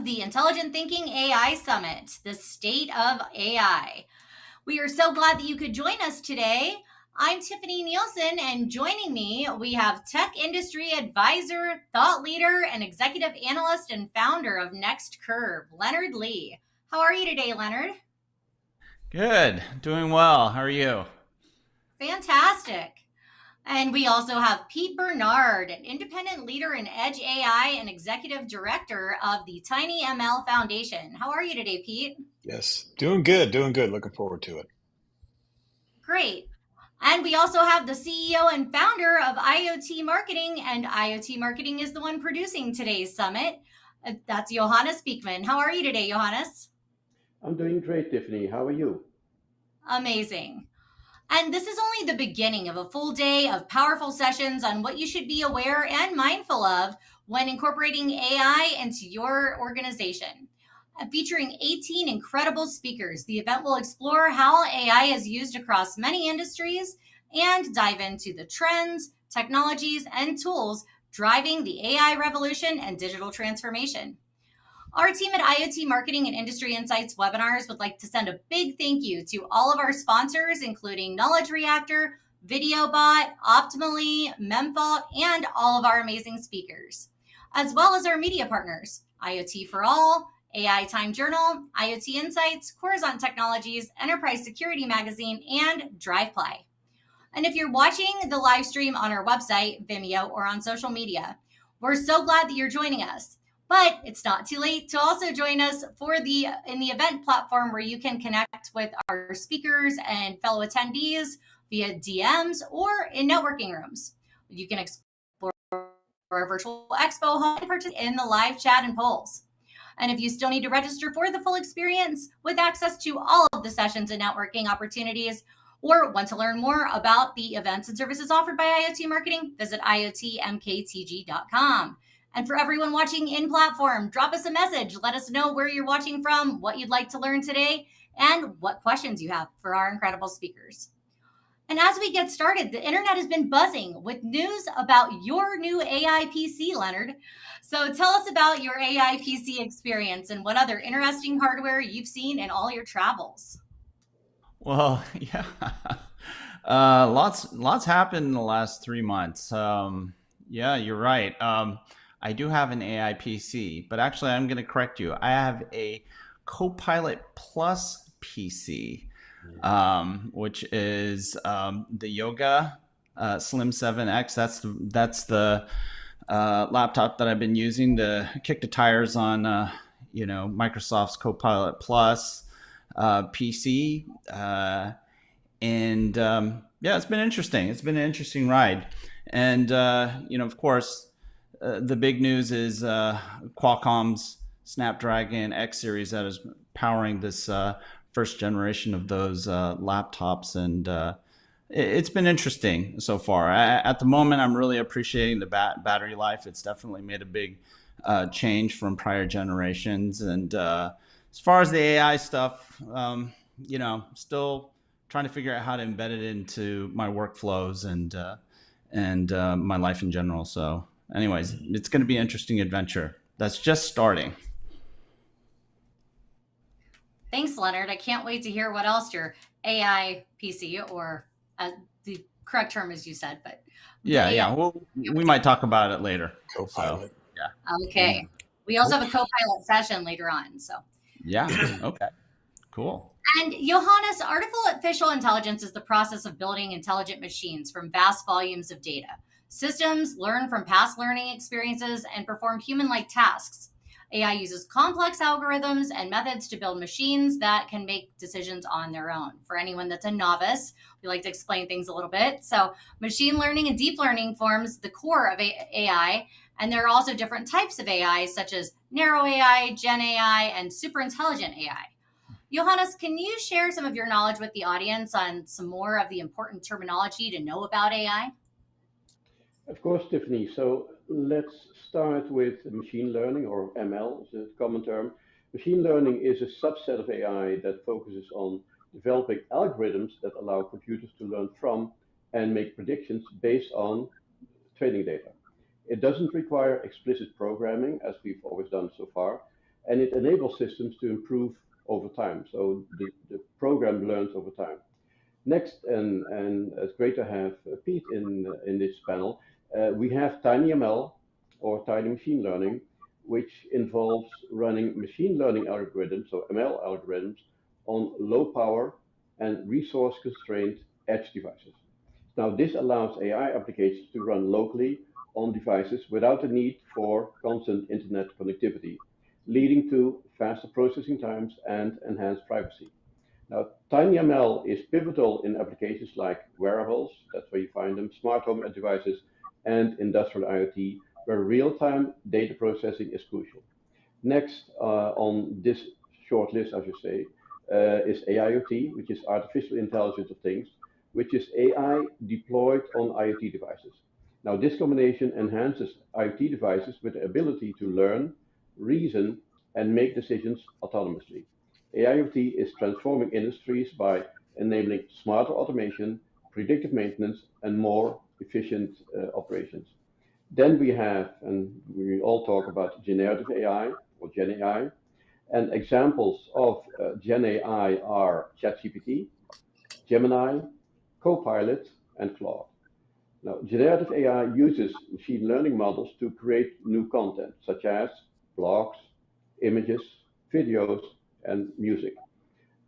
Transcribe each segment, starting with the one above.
the Intelligent Thinking AI Summit, the state of AI. We are so glad that you could join us today. I'm Tiffany Nielsen, and joining me, we have tech industry advisor, thought leader, and executive analyst and founder of Next Curve, Leonard Lee. How are you today, Leonard? Good, doing well. How are you? Fantastic. And we also have Pete Bernard, an independent leader in Edge AI and executive director of the TinyML Foundation. How are you today, Pete? Yes, doing good, doing good. Looking forward to it. Great. And we also have the CEO and founder of IoT Marketing, and IoT Marketing is the one producing today's summit. That's Johannes Beekman. How are you today, Johannes? I'm doing great, Tiffany. How are you? Amazing. And this is only the beginning of a full day of powerful sessions on what you should be aware and mindful of when incorporating AI into your organization. Featuring 18 incredible speakers, the event will explore how AI is used across many industries and dive into the trends, technologies, and tools driving the AI revolution and digital transformation. Our team at IoT Marketing and Industry Insights webinars would like to send a big thank you to all of our sponsors, including Knowledge Reactor, VideoBot, Optimally, Memfault, and all of our amazing speakers, as well as our media partners, IoT for All, AI Time Journal, IoT Insights, Coruzant Technologies, Enterprise Security Magazine, and DrivePly. And if you're watching the live stream on our website, Vimeo, or on social media, we're so glad that you're joining us. But it's not too late to also join us for the in the event platform where you can connect with our speakers and fellow attendees via DMs or in networking rooms. You can explore our virtual expo hall and participate in the live chat and polls. And if you still need to register for the full experience with access to all of the sessions and networking opportunities, or want to learn more about the events and services offered by IoT Marketing, visit iotmktg.com. And for everyone watching in platform, drop us a message. Let us know where you're watching from, what you'd like to learn today, and what questions you have for our incredible speakers. And as we get started, the internet has been buzzing with news about your new AI PC, Leonard. So tell us about your AI PC experience and what other interesting hardware you've seen in all your travels. Well, yeah, lots happened in the last 3 months. Yeah, you're right. I do have an AI PC, but actually, I'm going to correct you. I have a Copilot Plus PC, which is the Yoga Slim 7X. That's the laptop that I've been using to kick the tires on, Microsoft's Copilot Plus PC, and yeah, it's been interesting. It's been an interesting ride, and of course, the big news is Qualcomm's Snapdragon X series that is powering this first generation of those laptops, and it's been interesting so far. At the moment, I'm really appreciating the battery life. It's definitely made a big change from prior generations, and as far as the AI stuff, still trying to figure out how to embed it into my workflows and my life in general. So, anyways, it's going to be an interesting adventure. That's just starting. Thanks, Leonard. I can't wait to hear what else your AI PC, or the correct term as you said, but the Yeah, AI. yeah. Well, we might talk about it later. So, Co-pilot. yeah, Okay. We also have a co-pilot session later on. So, yeah. Okay, cool. and Johannes, artificial intelligence is the process of building intelligent machines from vast volumes of data. Systems learn from past learning experiences and perform human-like tasks. AI uses complex algorithms and methods to build machines that can make decisions on their own. For anyone that's a novice, we like to explain things a little bit. So, machine learning and deep learning forms the core of AI, and there are also different types of AI, such as narrow AI, Gen AI, and superintelligent AI. Johannes, can you share some of your knowledge with the audience on some more of the important terminology to know about AI? Of course, Tiffany. So let's start with machine learning, or ML is a common term. Machine learning is a subset of AI that focuses on developing algorithms that allow computers to learn from and make predictions based on training data. It doesn't require explicit programming, as we've always done so far, and it enables systems to improve over time. So the program learns over time. Next, and it's great to have Pete in this panel. We have TinyML, or Tiny Machine Learning, which involves running machine learning algorithms, so ML algorithms, on low power and resource constrained edge devices. Now, this allows AI applications to run locally on devices without the need for constant internet connectivity, leading to faster processing times and enhanced privacy. Now, TinyML is pivotal in applications like wearables, that's where you find them, smart home devices, and industrial IoT, where real-time data processing is crucial. Next on this short list, I should say, is AIoT, which is artificial intelligence of things, which is AI deployed on IoT devices. Now, this combination enhances IoT devices with the ability to learn, reason, and make decisions autonomously. AIoT is transforming industries by enabling smarter automation, predictive maintenance, and more efficient operations. Then we have, and we all talk about generative AI or Gen AI, and examples of Gen AI are ChatGPT, Gemini, Copilot, and Claude. Now, generative AI uses machine learning models to create new content, such as blogs, images, videos, and music.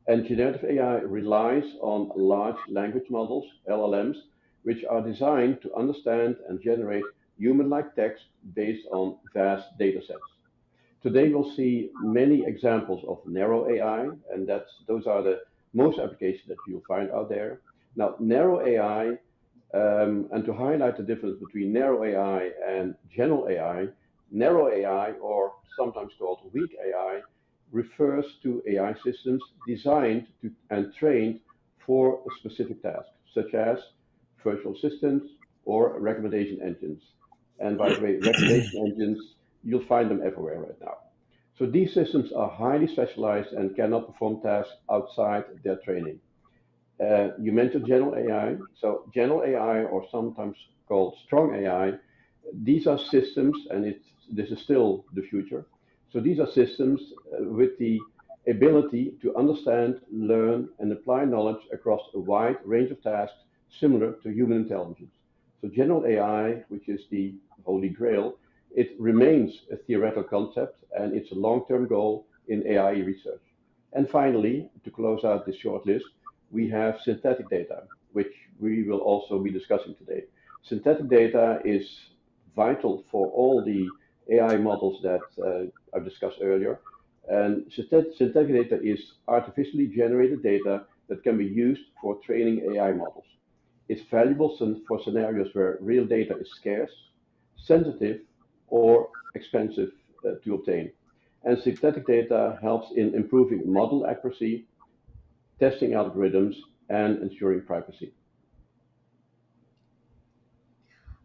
And generative AI relies on large language models, LLMs, which are designed to understand and generate human-like text based on vast data sets. Today, we'll see many examples of narrow AI, and those are the most applications that you'll find out there. Now, narrow AI, and to highlight the difference between narrow AI and general AI, narrow AI, or sometimes called weak AI, refers to AI systems designed to, and trained for a specific task, such as virtual assistants or recommendation engines. And by the way, recommendation engines, you'll find them everywhere right now. So these systems are highly specialized and cannot perform tasks outside their training. You mentioned general AI. So general AI, or sometimes called strong AI, these are systems, and this is still the future. So these are systems with the ability to understand, learn, and apply knowledge across a wide range of tasks similar to human intelligence. So general AI, which is the holy grail, it remains a theoretical concept, and it's a long-term goal in AI research. And finally, to close out this short list, we have synthetic data, which we will also be discussing today. Synthetic data is vital for all the AI models that I've discussed earlier. And synthetic data is artificially generated data that can be used for training AI models. It's valuable for scenarios where real data is scarce, sensitive, or expensive to obtain. And synthetic data helps in improving model accuracy, testing algorithms, and ensuring privacy.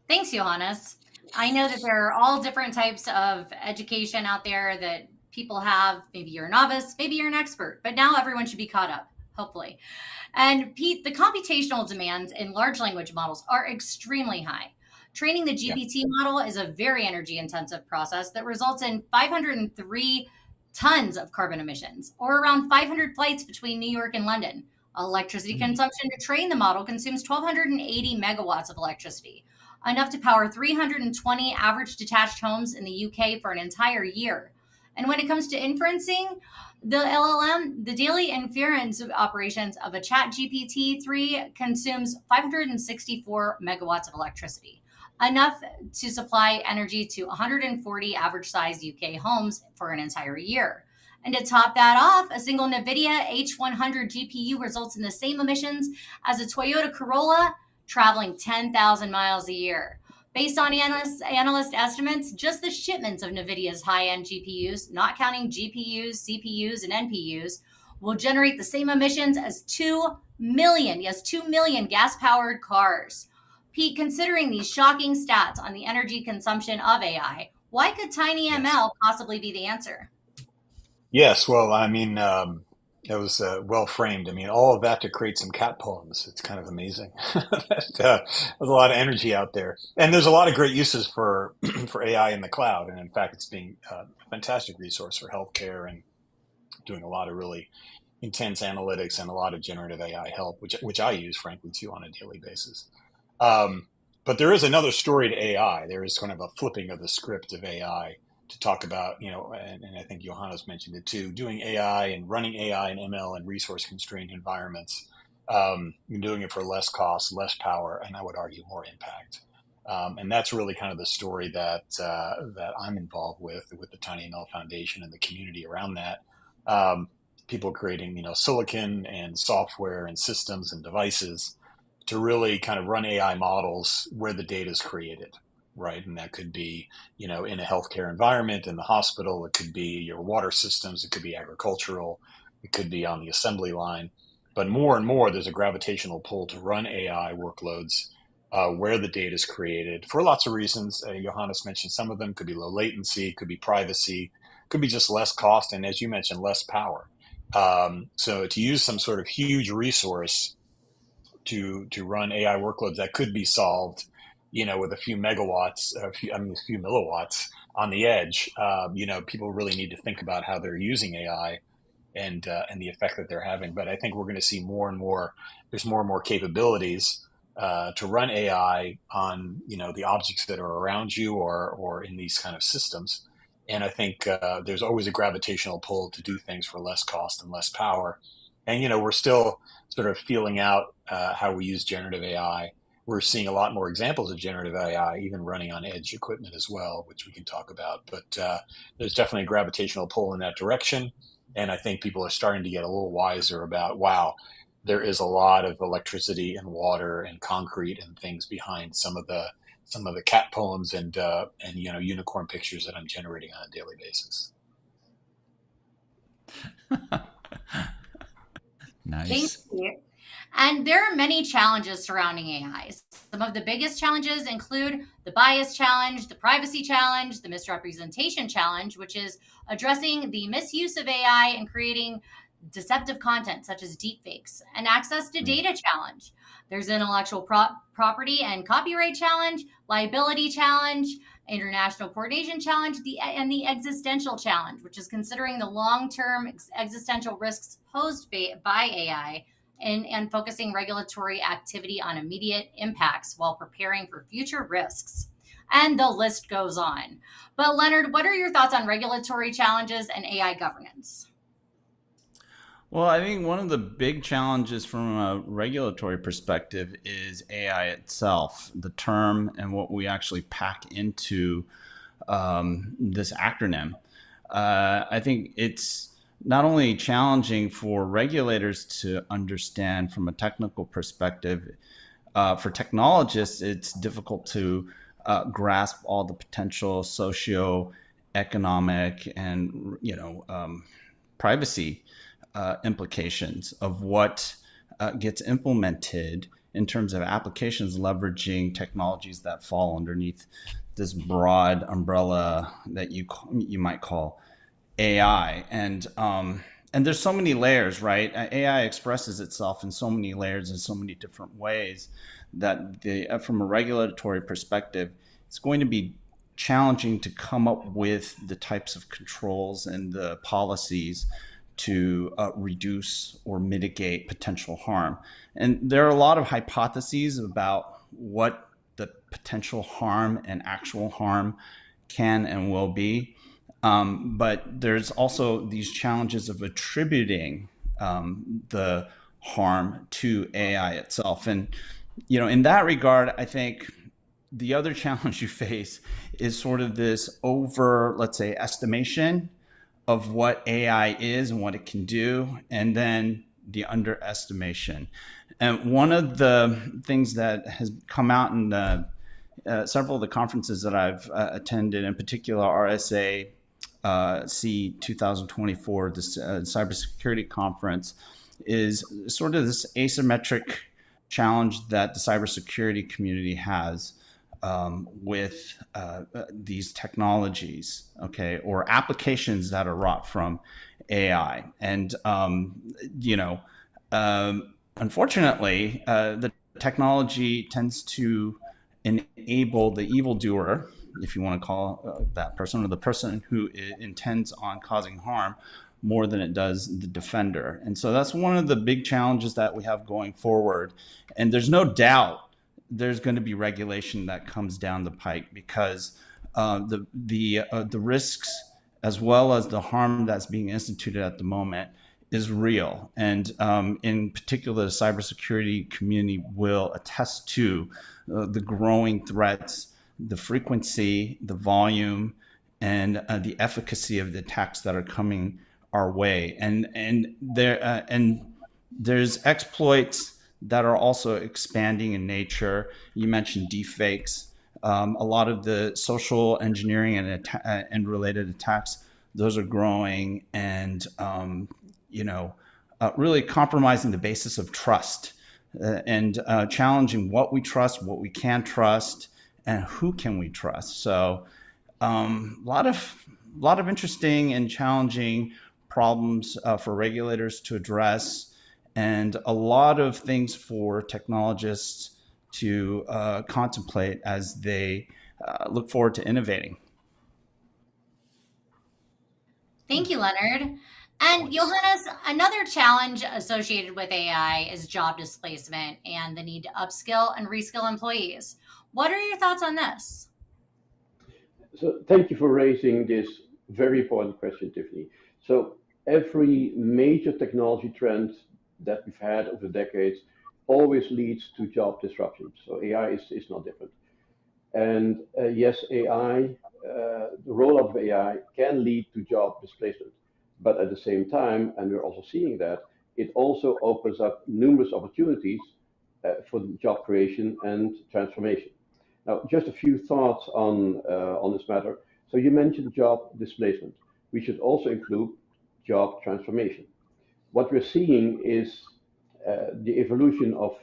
Thanks, Johannes. I know that there are all different types of education out there that people have. Maybe you're a novice, maybe you're an expert, but now everyone should be caught up, hopefully. And Pete, the computational demands in large language models are extremely high. Training the Yeah. GPT model is a very energy intensive process that results in 503 tons of carbon emissions, or around 500 flights between New York and London. Electricity consumption to train the model consumes 1,280 megawatts of electricity, enough to power 320 average detached homes in the UK for an entire year. And when it comes to inferencing, the LLM, the daily inference operations of a Chat GPT-3 consumes 564 megawatts of electricity, enough to supply energy to 140 average sized UK homes for an entire year. And to top that off, a single NVIDIA H100 GPU results in the same emissions as a Toyota Corolla traveling 10,000 miles a year. Based on analyst estimates, just the shipments of NVIDIA's high-end GPUs, not counting GPUs, CPUs, and NPUs, will generate the same emissions as 2 million, yes, 2 million gas-powered cars. Pete, considering these shocking stats on the energy consumption of AI, why could TinyML possibly be the answer? Yes. Well, I mean, That was well framed. I mean, all of that to create some cat poems. It's kind of amazing. There's a lot of energy out there, and there's a lot of great uses for for AI in the cloud. And in fact, it's being a fantastic resource for healthcare and doing a lot of really intense analytics and a lot of generative AI help, which I use frankly too on a daily basis. Um, but there is another story to AI. There is kind of a flipping of the script of AI to talk about, and I think Johannes mentioned it too, doing AI and running AI and ML in resource constrained environments, and doing it for less cost, less power, and I would argue more impact. And that's really kind of the story that I'm involved with the TinyML Foundation and the community around that. Um, People creating, silicon and software and systems and devices to really kind of run AI models where the data is created, right? And that could be, in a healthcare environment, in the hospital, it could be your water systems, it could be agricultural, it could be on the assembly line. But more and more, there's a gravitational pull to run AI workloads where the data is created for lots of reasons. Johannes mentioned some of them. Could be low latency, could be privacy, could be just less cost, and as you mentioned, less power. So to use some sort of huge resource to run AI workloads that could be solved, with a few megawatts, a few milliwatts on the edge. People really need to think about how they're using AI and the effect that they're having. But I think we're going to see more and more. There's more and more capabilities to run AI on the objects that are around you or in these kind of systems. And I think there's always a gravitational pull to do things for less cost and less power. And we're still sort of feeling out how we use generative AI. We're seeing a lot more examples of generative AI, even running on edge equipment as well, which we can talk about. But there's definitely a gravitational pull in that direction. And I think people are starting to get a little wiser about, wow, there is a lot of electricity and water and concrete and things behind some of the cat poems and unicorn pictures that I'm generating on a daily basis. Thank Nice. you. And there are many challenges surrounding AI. Some of the biggest challenges include the bias challenge, the privacy challenge, the misrepresentation challenge, which is addressing the misuse of AI and creating deceptive content such as deepfakes, and access to data challenge. There's intellectual property and copyright challenge, liability challenge, international coordination challenge, and the existential challenge, which is considering the long-term existential risks posed by AI and focusing regulatory activity on immediate impacts while preparing for future risks. And the list goes on. But Leonard, what are your thoughts on regulatory challenges and AI governance? Well, I think one of the big challenges from a regulatory perspective is AI itself, the term and what we actually pack into this acronym. I think it's not only challenging for regulators to understand from a technical perspective, for technologists, it's difficult to grasp all the potential socio-economic and privacy implications of what gets implemented in terms of applications leveraging technologies that fall underneath this broad umbrella that you might call AI. And there's so many layers, right? AI expresses itself in so many layers in so many different ways that from a regulatory perspective, it's going to be challenging to come up with the types of controls and the policies to reduce or mitigate potential harm. And there are a lot of hypotheses about what the potential harm and actual harm can and will be. But there's also these challenges of attributing the harm to AI itself. And, in that regard, I think the other challenge you face is sort of this let's say, estimation of what AI is and what it can do, and then the underestimation. And one of the things that has come out in several of the conferences that I've attended, in particular RSA C 2024, this cybersecurity conference, is sort of this asymmetric challenge that the cybersecurity community has with these technologies, okay, or applications that are wrought from AI. And, you know, unfortunately, the technology tends to enable the evildoer, if you want to call that person, or the person who intends on causing harm, more than it does the defender. And so that's one of the big challenges that we have going forward. And there's no doubt there's going to be regulation that comes down the pike, because the risks as well as the harm that's being instituted at the moment is real. And in particular, the cybersecurity community will attest to the growing threats, the frequency, the volume, and the efficacy of the attacks that are coming our way. And there's exploits that are also expanding in nature. You mentioned deepfakes. A lot of the social engineering and related attacks, those are growing, and really compromising the basis of trust, and challenging what we trust, what we can trust, and who can we trust. So, a lot of interesting and challenging problems for regulators to address, and a lot of things for technologists to contemplate as they look forward to innovating. Thank you, Leonard. And Points. Johannes, another challenge associated with AI is job displacement and the need to upskill and reskill employees. What are your thoughts on this? So thank you for raising this very important question, Tiffany. So every major technology trend that we've had over the decades always leads to job disruption. So AI is not different. And yes, the role of AI can lead to job displacement. But at the same time, and we're also seeing that, it also opens up numerous opportunities for job creation and transformation. Now, just a few thoughts on this matter. So you mentioned job displacement. We should also include job transformation. What we're seeing is the evolution of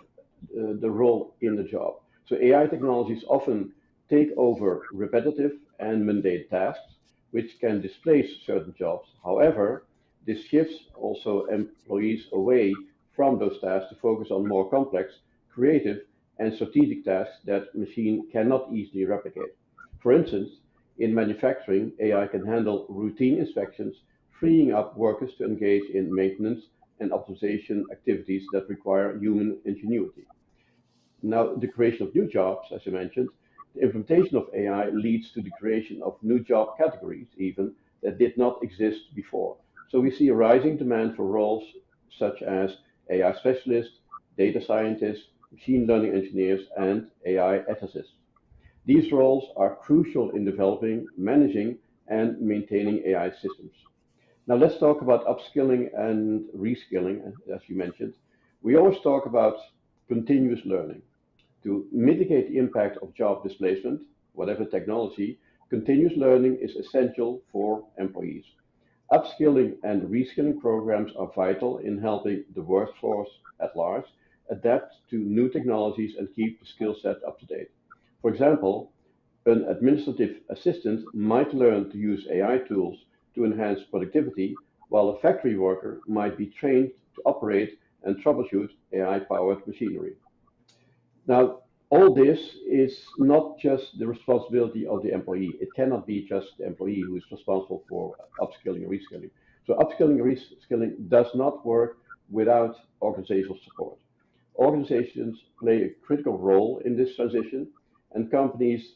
the role in the job. So AI technologies often take over repetitive and mundane tasks, which can displace certain jobs. However, this shifts also employees away from those tasks to focus on more complex, creative, and strategic tasks that machine cannot easily replicate. For instance, in manufacturing, AI can handle routine inspections, freeing up workers to engage in maintenance and optimization activities that require human ingenuity. Now, the creation of new jobs, as I mentioned, the implementation of AI leads to the creation of new job categories, even that did not exist before. So we see a rising demand for roles such as AI specialists, data scientists, machine learning engineers, and AI ethicists. These roles are crucial in developing, managing, and maintaining AI systems. Now let's talk about upskilling and reskilling, as you mentioned. We always talk about continuous learning. To mitigate the impact of job displacement, whatever technology, continuous learning is essential for employees. Upskilling and reskilling programs are vital in helping the workforce at large adapt to new technologies and keep the skill set up to date. For example, an administrative assistant might learn to use AI tools to enhance productivity, while a factory worker might be trained to operate and troubleshoot AI powered machinery. Now, all this is not just the responsibility of the employee. It cannot be just the employee who is responsible for upskilling and reskilling. So, upskilling and reskilling does not work without organizational support. Organizations play a critical role in this transition, and companies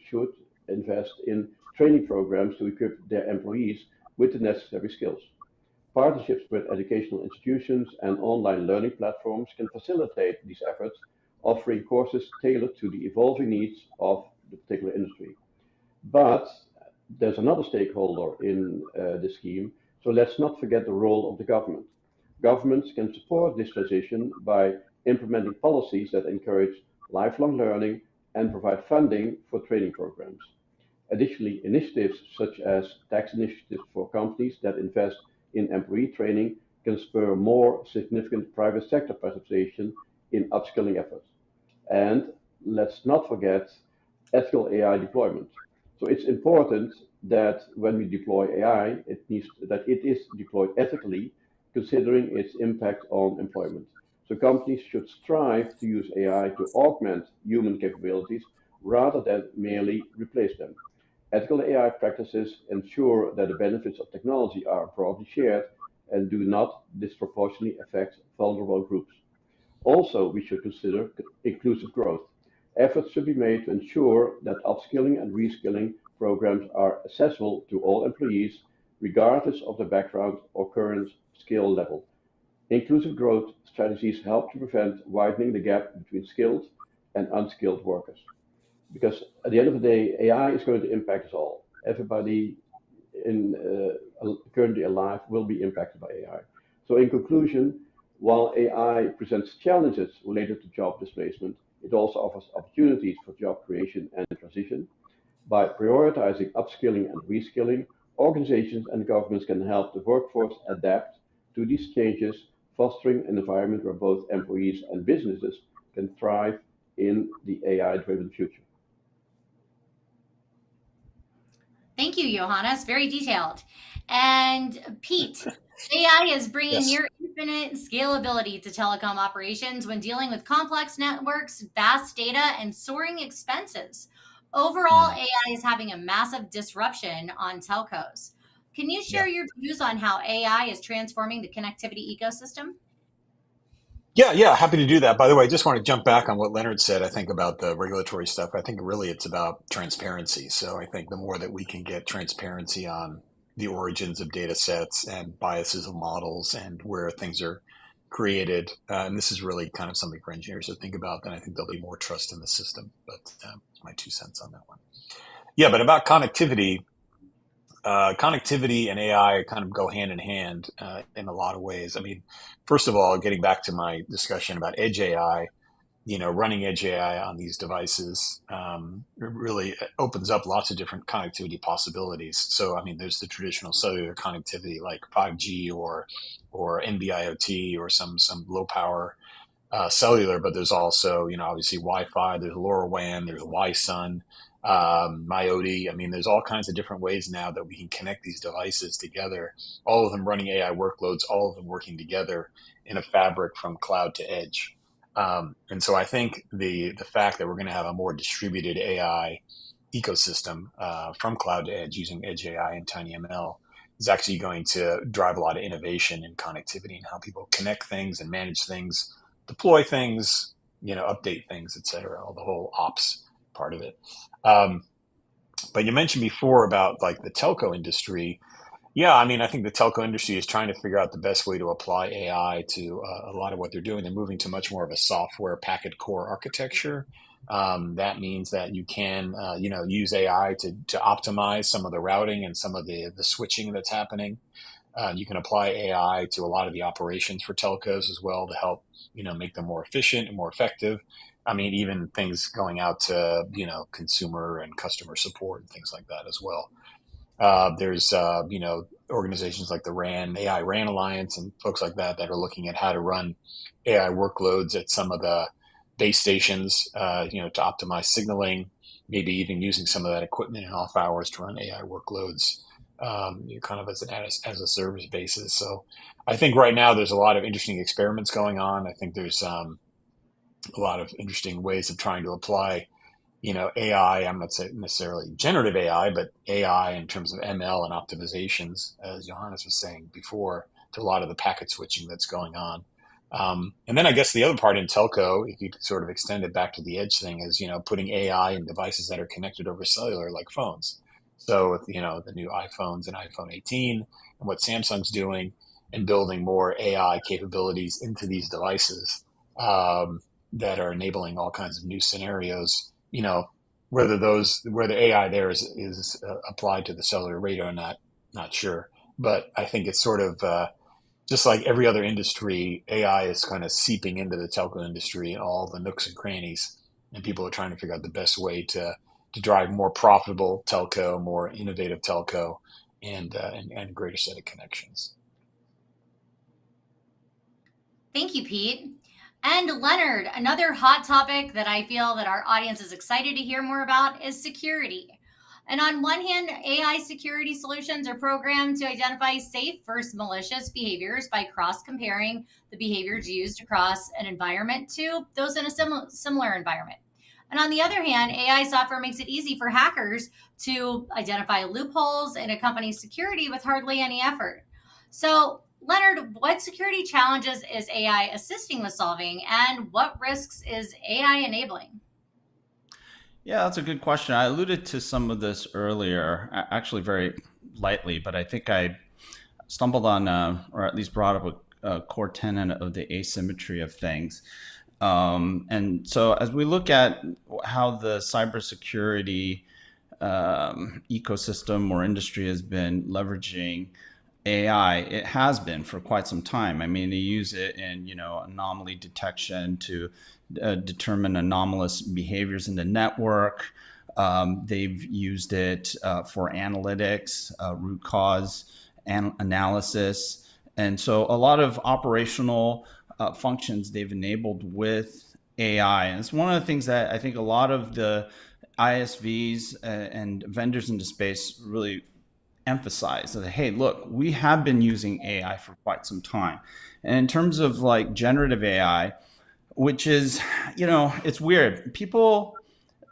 should invest in training programs to equip their employees with the necessary skills. Partnerships with educational institutions and online learning platforms can facilitate these efforts, offering courses tailored to the evolving needs of the particular industry. But there's another stakeholder in the scheme, so let's not forget the role of the government. Governments can support this transition by implementing policies that encourage lifelong learning and provide funding for training programs. Additionally, initiatives such as tax initiatives for companies that invest in employee training can spur more significant private sector participation in upskilling efforts. And let's not forget ethical AI deployment. So it's important that when we deploy AI, it is deployed ethically, considering its impact on employment. So companies should strive to use AI to augment human capabilities rather than merely replace them. Ethical AI practices ensure that the benefits of technology are broadly shared and do not disproportionately affect vulnerable groups. Also, we should consider inclusive growth. Efforts should be made to ensure that upskilling and reskilling programs are accessible to all employees, regardless of their background or current skill level. Inclusive growth strategies help to prevent widening the gap between skilled and unskilled workers. Because at the end of the day, AI is going to impact us all. Everybody currently alive will be impacted by AI. So, in conclusion, while AI presents challenges related to job displacement, it also offers opportunities for job creation and transition. By prioritizing upskilling and reskilling, organizations and governments can help the workforce adapt to these changes, fostering an environment where both employees and businesses can thrive in the AI driven future. Thank you, Johannes. Very detailed. And Pete, AI is bringing Yes. near infinite scalability to telecom operations when dealing with complex networks, vast data, and soaring expenses. Overall, Mm. AI is having a massive disruption on telcos. Can you Yeah. share your views on how AI is transforming the connectivity ecosystem? Yeah, happy to do that. By the way, I just want to jump back on what Leonard said, I think, about the regulatory stuff. I think really it's about transparency. So I think the more that we can get transparency on the origins of data sets and biases of models and where things are created, and this is really kind of something for engineers to think about, then I think there'll be more trust in the system. But my 2 cents on that one. Yeah, but about connectivity, connectivity and AI kind of go hand in hand in a lot of ways. I mean, first of all, getting back to my discussion about edge AI, running edge AI on these devices really opens up lots of different connectivity possibilities. So, I mean, there's the traditional cellular connectivity like 5G or NB-IoT or some low power cellular, but there's also, obviously Wi-Fi, there's LoRaWAN, there's Wi-Sun, MyOT. I mean, there's all kinds of different ways now that we can connect these devices together, all of them running AI workloads, all of them working together in a fabric from cloud to edge. And so I think the fact that we're going to have a more distributed AI ecosystem from cloud to edge using edge AI and TinyML is actually going to drive a lot of innovation in connectivity and how people connect things and manage things, deploy things, update things, et cetera, all the whole ops part of it. Um, but you mentioned before about like the telco industry. Yeah, I mean, I think the telco industry is trying to figure out the best way to apply AI to a lot of what they're doing. They're moving to much more of a software packet core architecture. That means that you can, use AI to optimize some of the routing and some of the switching that's happening. You can apply AI to a lot of the operations for telcos as well to help, make them more efficient and more effective. I mean, even things going out to, consumer and customer support and things like that as well. There's, organizations like the AI RAN Alliance and folks like that that are looking at how to run AI workloads at some of the base stations, to optimize signaling, maybe even using some of that equipment in off hours to run AI workloads, kind of as a service basis. So I think right now there's a lot of interesting experiments going on. I think there's a lot of interesting ways of trying to apply AI, I'm not saying necessarily generative AI, but AI in terms of ML and optimizations, as Johannes was saying before, to a lot of the packet switching that's going on. And then I guess the other part in telco, if you sort of extend it back to the edge thing, is, putting AI in devices that are connected over cellular, like phones. So with, the new iPhones and iPhone 18 and what Samsung's doing and building more AI capabilities into these devices that are enabling all kinds of new scenarios, whether AI there is applied to the cellular radar or not sure. But I think it's sort of just like every other industry, AI is kind of seeping into the telco industry and all the nooks and crannies, and people are trying to figure out the best way to drive more profitable telco, more innovative telco, and a greater set of connections. Thank you, Pete. And Leonard, another hot topic that I feel that our audience is excited to hear more about is security. And on one hand, AI security solutions are programmed to identify safe versus malicious behaviors by cross comparing the behaviors used across an environment to those in a similar environment. And on the other hand, AI software makes it easy for hackers to identify loopholes in a company's security with hardly any effort. So, Leonard, what security challenges is AI assisting with solving, and what risks is AI enabling? Yeah, that's a good question. I alluded to some of this earlier, actually very lightly, but I think I stumbled on, or at least brought up a core tenet of the asymmetry of things. And so, as we look at how the cybersecurity ecosystem or industry has been leveraging AI, it has been for quite some time. I mean, they use it in anomaly detection to determine anomalous behaviors in the network. They've used it for analytics, root cause analysis, and so a lot of operational functions they've enabled with AI. And it's one of the things that I think a lot of the ISVs and vendors in the space really emphasize that, hey, look, we have been using AI for quite some time. And in terms of like generative AI, which is, it's weird. People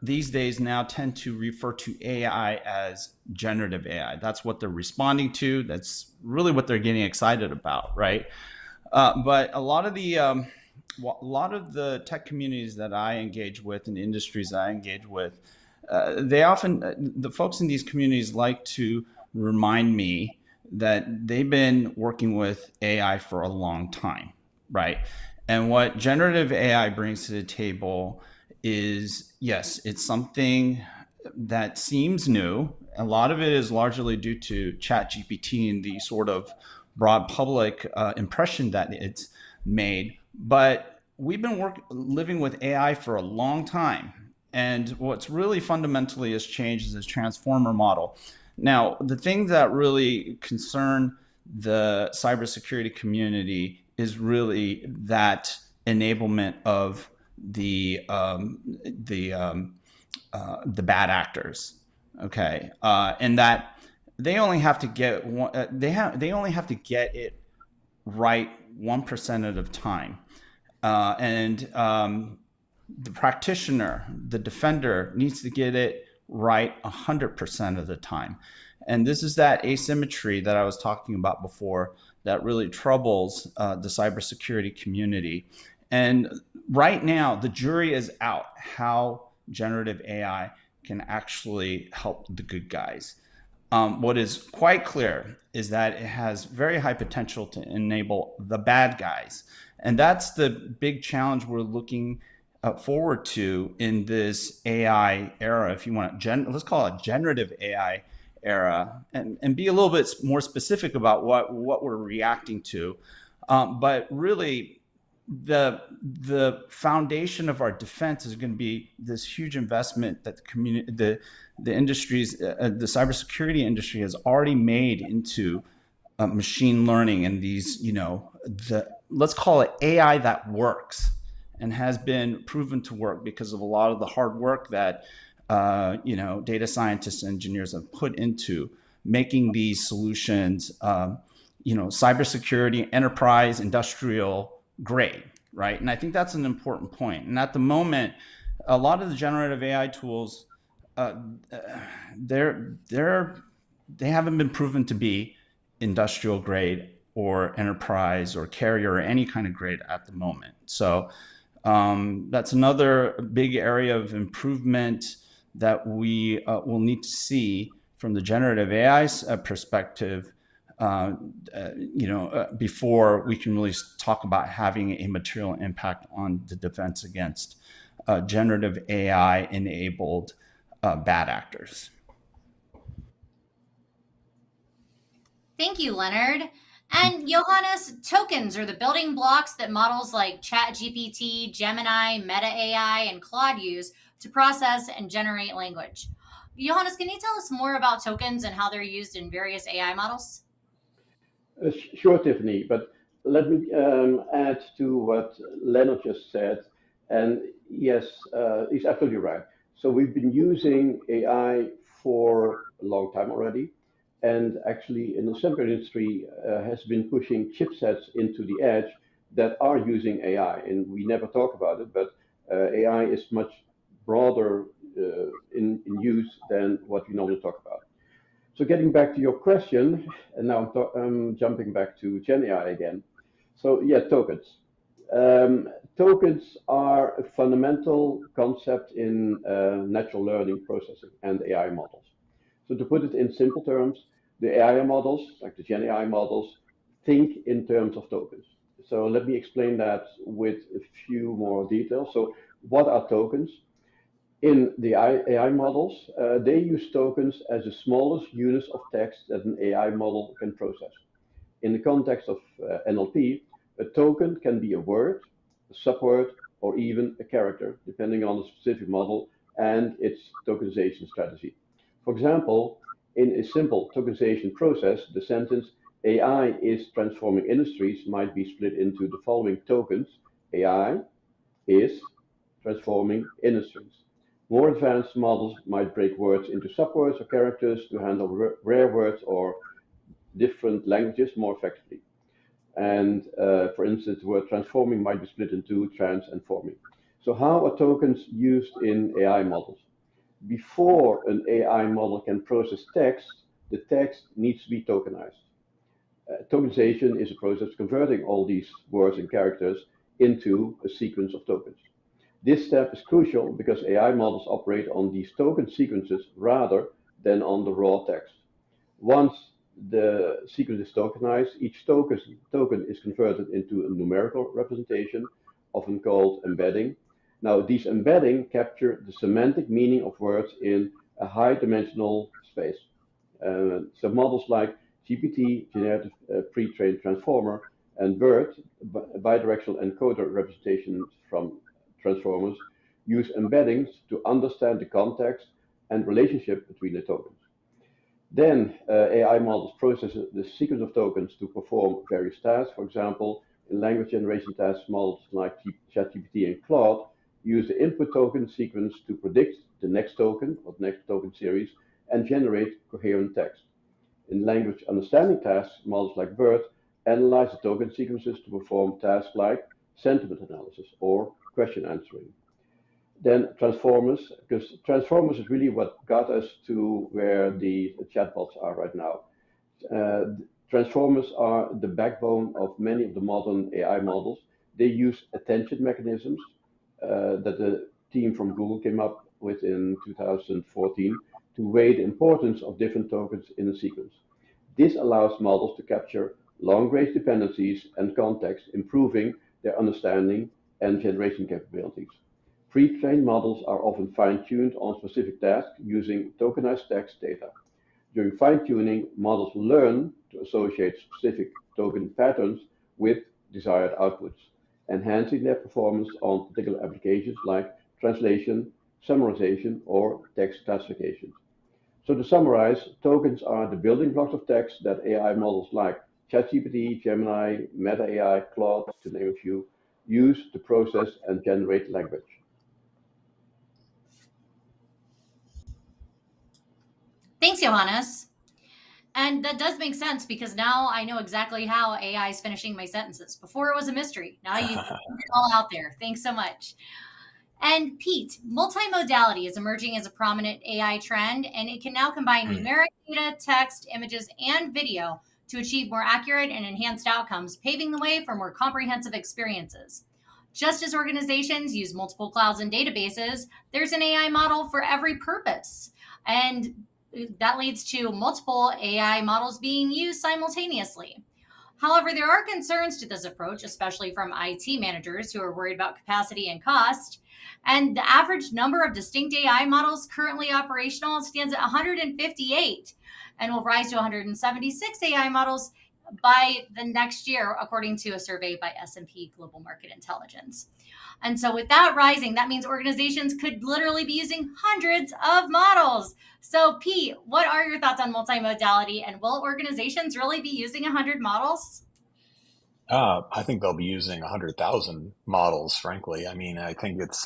these days now tend to refer to AI as generative AI. That's what they're responding to. That's really what they're getting excited about, right? But a lot of the tech communities that I engage with and industries that I engage with, the folks in these communities like to remind me that they've been working with AI for a long time, right? And what generative AI brings to the table is, yes, it's something that seems new. A lot of it is largely due to ChatGPT and the sort of broad public impression that it's made. But we've been living with AI for a long time. And what's really fundamentally has changed is this transformer model. Now, the things that really concern the cybersecurity community is really that enablement of the bad actors. Okay, and that they only have to get one, they only have to get it right 1% of the time, and the practitioner, the defender, needs to get it right 100% of the time. And this is that asymmetry that I was talking about before that really troubles the cybersecurity community. And right now, the jury is out how generative AI can actually help the good guys. What is quite clear is that it has very high potential to enable the bad guys. And that's the big challenge we're looking forward to in this AI era, if you want, let's call it generative AI era, and be a little bit more specific about what we're reacting to. But really, the foundation of our defense is going to be this huge investment that the industries, the cybersecurity industry has already made into machine learning and these, let's call it AI that works and has been proven to work because of a lot of the hard work that data scientists and engineers have put into making these solutions, cybersecurity, enterprise, industrial grade, right? And I think that's an important point. And at the moment, a lot of the generative AI tools, they haven't been proven to be industrial grade or enterprise or carrier or any kind of grade at the moment. So that's another big area of improvement that we will need to see from the generative AI perspective, before we can really talk about having a material impact on the defense against generative AI enabled bad actors. Thank you, Leonard. And Johannes, tokens are the building blocks that models like ChatGPT, Gemini, Meta AI, and Claude use to process and generate language. Johannes, can you tell us more about tokens and how they're used in various AI models? Sure, Tiffany, but let me add to what Leonard just said. And yes, he's absolutely right. So we've been using AI for a long time already. And actually, in the semiconductor industry, has been pushing chipsets into the edge that are using AI. And we never talk about it, but AI is much broader in use than what we normally talk about. So getting back to your question, and now I'm jumping back to GenAI again. So yeah, tokens. Tokens are a fundamental concept in natural learning processing and AI models. So to put it in simple terms, the AI models, like the GenAI models, think in terms of tokens. So let me explain that with a few more details. So what are tokens? In the AI models, they use tokens as the smallest units of text that an AI model can process. In the context of NLP, a token can be a word, a subword, or even a character, depending on the specific model and its tokenization strategy. For example, in a simple tokenization process, the sentence AI is transforming industries might be split into the following tokens: AI is transforming industries. More advanced models might break words into subwords or characters to handle rare words or different languages more effectively. And for instance, the word transforming might be split into trans and forming. So how are tokens used in AI models? Before an AI model can process text, the text needs to be tokenized. Tokenization is a process converting all these words and characters into a sequence of tokens. This step is crucial because AI models operate on these token sequences rather than on the raw text. Once the sequence is tokenized, each token is converted into a numerical representation, often called embedding. Now, these embedding capture the semantic meaning of words in a high dimensional space. So models like GPT, Generative Pre-trained Transformer, and BERT, bidirectional encoder representations from transformers, use embeddings to understand the context and relationship between the tokens. Then AI models process the sequence of tokens to perform various tasks. For example, in language generation tasks, models like ChatGPT and Claude use the input token sequence to predict the next token or the next token series and generate coherent text. In language understanding tasks, models like BERT analyze the token sequences to perform tasks like sentiment analysis or question answering. Then transformers, because transformers is really what got us to where the chatbots are right now. Uh, Transformers are the backbone of many of the modern AI models. They use attention mechanisms that the team from Google came up with in 2014 to weigh the importance of different tokens in a sequence. This allows models to capture long-range dependencies and context, improving their understanding and generation capabilities. Pre-trained models are often fine-tuned on specific tasks using tokenized text data. During fine-tuning, models learn to associate specific token patterns with desired outputs, enhancing their performance on particular applications like translation, summarization, or text classification. So to summarize, tokens are the building blocks of text that AI models like ChatGPT, Gemini, Meta AI, Claude, to name a few, use to process and generate language. Thanks, Johannes. And that does make sense because now I know exactly how AI is finishing my sentences. Before it was a mystery. Now you've put it all out there. Thanks so much. And Pete, multimodality is emerging as a prominent AI trend, and it can now combine Mm. numeric data, text, images, and video to achieve more accurate and enhanced outcomes, paving the way for more comprehensive experiences. Just as organizations use multiple clouds and databases, there's an AI model for every purpose. And that leads to multiple AI models being used simultaneously. However, there are concerns to this approach, especially from IT managers who are worried about capacity and cost. And the average number of distinct AI models currently operational stands at 158 and will rise to 176 AI models by the next year, according to a survey by S&P Global Market Intelligence. And so with that rising, that means organizations could literally be using hundreds of models. So Pete, what are your thoughts on multimodality, and will organizations really be using 100 models? I think they'll be using 100,000 models, frankly. I mean, I think it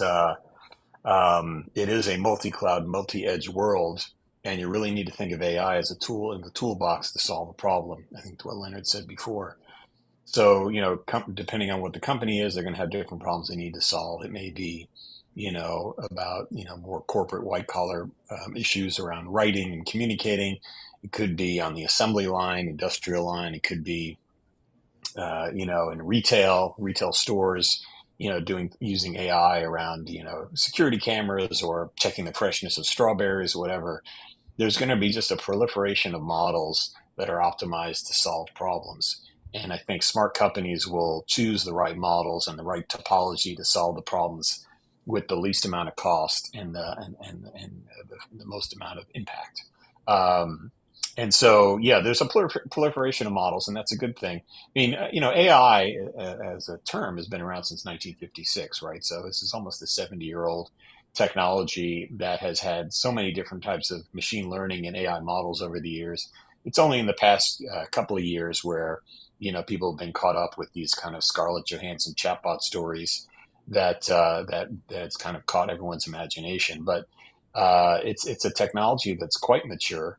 is a multi-cloud, multi-edge world, and you really need to think of AI as a tool in the toolbox to solve a problem. I think what Leonard said before. So, depending on what the company is, they're going to have different problems they need to solve. It may be, about, more corporate white collar issues around writing and communicating. It could be on the assembly line, industrial line. It could be, in retail stores, using AI around, security cameras or checking the freshness of strawberries or whatever. There's going to be just a proliferation of models that are optimized to solve problems. And I think smart companies will choose the right models and the right topology to solve the problems with the least amount of cost and the most amount of impact. Um, and so, yeah, there's a proliferation of models, and that's a good thing. I mean, AI as a term has been around since 1956, right? So this is almost a 70-year-old technology that has had so many different types of machine learning and AI models over the years. It's only in the past couple of years where people have been caught up with these kind of Scarlett Johansson chatbot stories that's kind of caught everyone's imagination. But it's a technology that's quite mature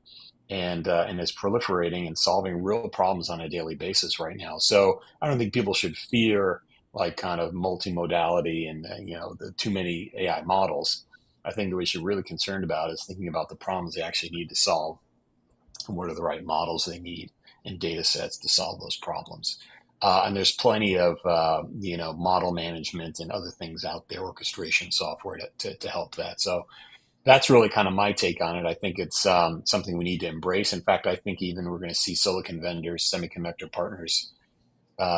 and is proliferating and solving real problems on a daily basis right now. So I don't think people should fear like kind of multimodality and the too many AI models. I think that we should really concerned about is thinking about the problems they actually need to solve and what are the right models they need and data sets to solve those problems. And there's plenty of model management and other things out there, orchestration software to help that. So that's really kind of my take on it. I think it's something we need to embrace. In fact, I think even we're going to see silicon vendors, semiconductor partners,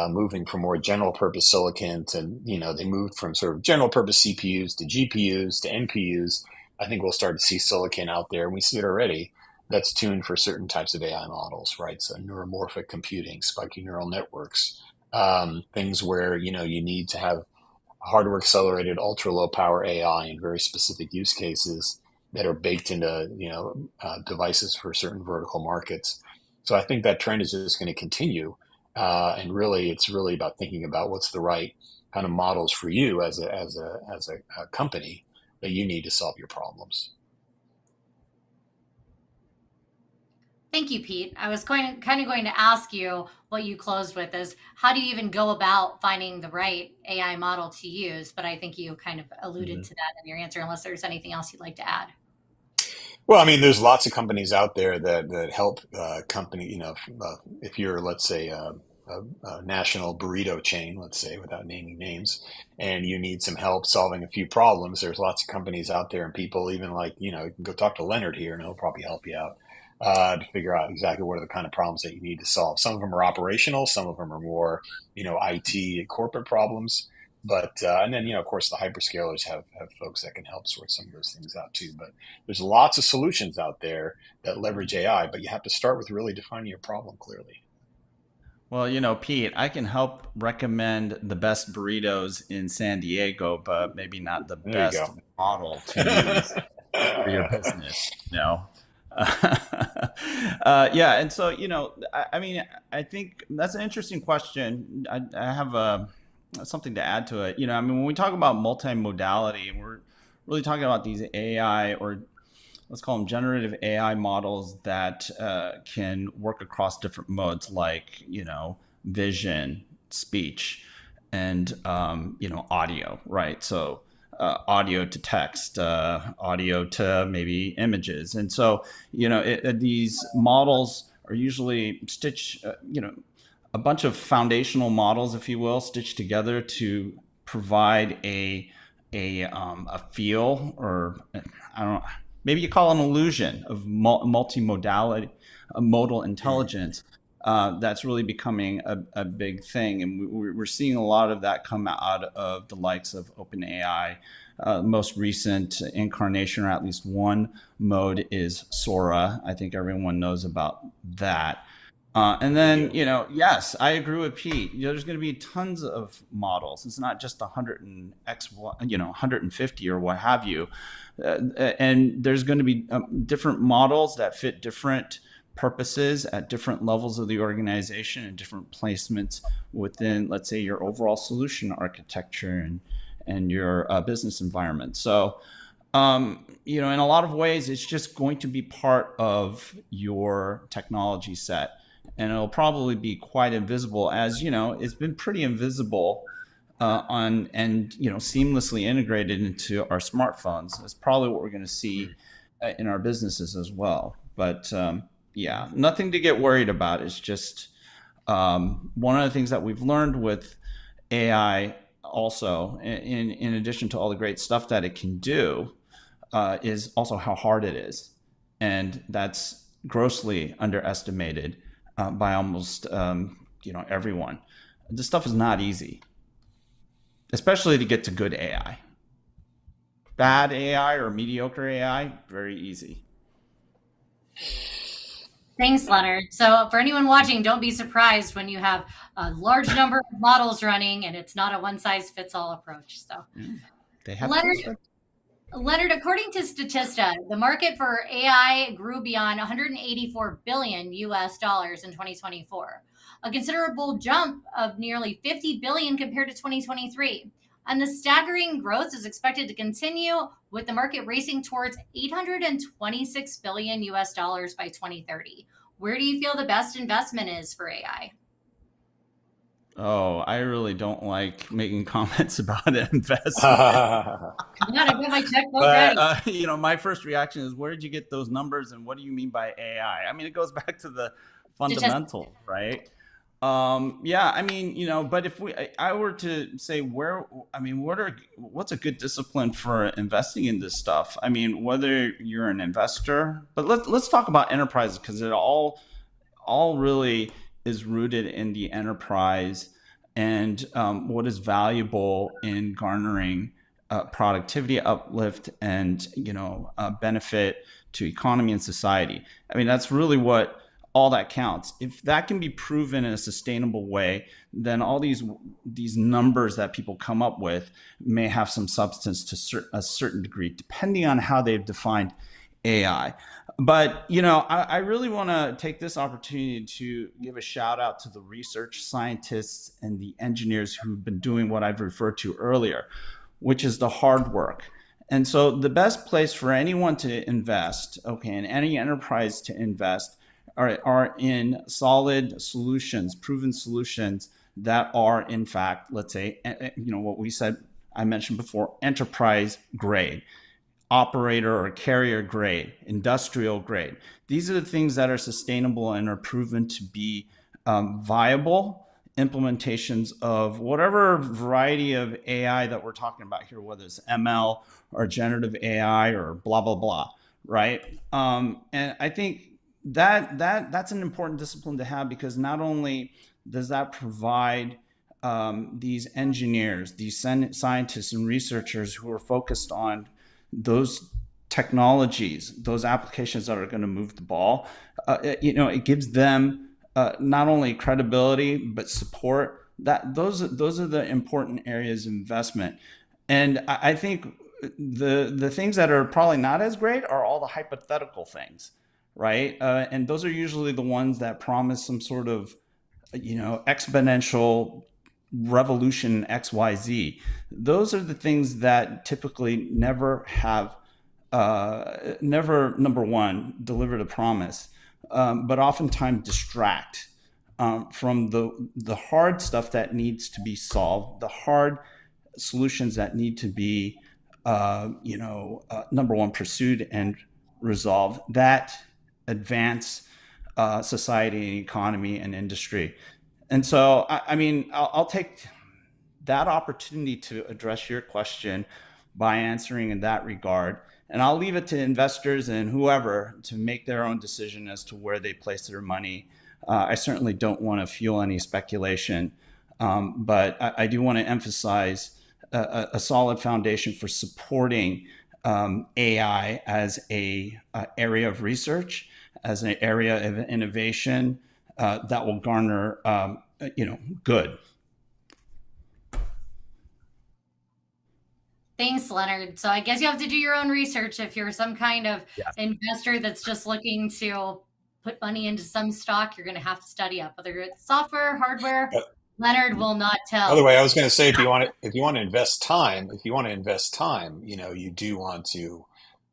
moving from more general purpose silicon to, they moved from sort of general purpose CPUs to GPUs to NPUs. I think we'll start to see silicon out there, and we see it already, that's tuned for certain types of AI models, right? So neuromorphic computing, spiky neural networks, things where, you need to have hardware accelerated ultra low power AI in very specific use cases that are baked into devices for certain vertical markets. So I think that trend is just going to continue, and really it's really about thinking about what's the right kind of models for you as a company that you need to solve your problems. Thank you, Pete. I was kind of going to ask you what you closed with is how do you even go about finding the right AI model to use? But I think you kind of alluded Mm-hmm. to that in your answer, unless there's anything else you'd like to add. Well, I mean, there's lots of companies out there that help company. If you're, let's say, a national burrito chain, let's say, without naming names, and you need some help solving a few problems, there's lots of companies out there, and people even like you can go talk to Leonard here, and he'll probably help you out to figure out exactly what are the kind of problems that you need to solve. Some of them are operational, some of them are more, IT corporate problems. But and then of course the hyperscalers have folks that can help sort some of those things out too. But there's lots of solutions out there that leverage AI, but you have to start with really defining your problem clearly. Well, Pete, I can help recommend the best burritos in San Diego, but maybe not the There you best go. model to use for your business. Yeah, and so I mean, I think that's an interesting question. I have something to add to it. I mean, when we talk about multimodality, we're really talking about these AI, or let's call them generative AI models that can work across different modes, like vision, speech, and audio, right? So audio to text, audio to maybe images, and so these models are usually stitched, a bunch of foundational models, if you will, stitched together to provide a feel, or I don't know, maybe you call it an illusion of multimodality, modal intelligence. That's really becoming a big thing, and we're seeing a lot of that come out of the likes of OpenAI. Most recent incarnation, or at least one mode, is Sora. I think everyone knows about that. And They then, do. yes, I agree with Pete. There's going to be tons of models. It's not just 150 or what have you. And there's going to be different models that fit different purposes at different levels of the organization and different placements within, let's say, your overall solution architecture and your business environment. So, in a lot of ways, it's just going to be part of your technology set. And it'll probably be quite invisible, as it's been pretty invisible seamlessly integrated into our smartphones. That's probably what we're going to see in our businesses as well. But yeah, nothing to get worried about. It's just one of the things that we've learned with AI also, in addition to all the great stuff that it can do, is also how hard it is. And that's grossly underestimated by almost everyone. This stuff is not easy, especially to get to good AI. Bad AI or mediocre AI, very easy. Thanks, Leonard. So for anyone watching, don't be surprised when you have a large number of models running and it's not a one-size-fits-all approach. So They have Leonard, according to Statista, the market for AI grew beyond 184 billion US dollars in 2024, a considerable jump of nearly 50 billion compared to 2023. And the staggering growth is expected to continue, with the market racing towards 826 billion US dollars by 2030. Where do you feel the best investment is for AI? Oh, I really don't like making comments about investment. Come on, I got my checkbook ready. But my first reaction is, where did you get those numbers, and what do you mean by AI? I mean, it goes back to the fundamental, right? Yeah, I mean, but if I were to say what's a good discipline for investing in this stuff? I mean, whether you're an investor, but let's talk about enterprises, because it all really is rooted in the enterprise and what is valuable in garnering productivity uplift and benefit to economy and society. I mean, that's really what all that counts. If that can be proven in a sustainable way, then all these numbers that people come up with may have some substance to a certain degree, depending on how they've defined AI. But I really want to take this opportunity to give a shout out to the research scientists and the engineers who've been doing what I've referred to earlier, which is the hard work. And so the best place for anyone to invest, and any enterprise to invest, are in solid solutions, proven solutions that are, in fact, let's say, what I mentioned before, enterprise grade, operator or carrier grade, industrial grade. These are the things that are sustainable and are proven to be viable implementations of whatever variety of AI that we're talking about here, whether it's ML or generative AI or blah, blah, blah, right? And I think that's an important discipline to have, because not only does that provide these engineers, these scientists and researchers who are focused on those technologies, those applications that are going to move the ball, it gives them not only credibility but support. Those are the important areas of investment. And I think the things that are probably not as great are all the hypothetical things, right? And those are usually the ones that promise some sort of exponential revolution XYZ. Those are the things that typically never have never, number one, deliver the promise, but oftentimes distract from the hard stuff that needs to be solved, the hard solutions that need to be number one, pursued and resolved, that advance society and economy and industry. And so, I'll take that opportunity to address your question by answering in that regard. And I'll leave it to investors and whoever to make their own decision as to where they place their money. I certainly don't want to fuel any speculation, but I do want to emphasize a solid foundation for supporting AI as a area of research, as an area of innovation that will garner, good. Thanks, Leonard. So I guess you have to do your own research if you're some kind of investor that's just looking to put money into some stock, you're going to have to study up, whether it's software, hardware. But Leonard will not by the tell. way, I was going to say, if you want to invest time, you do want to,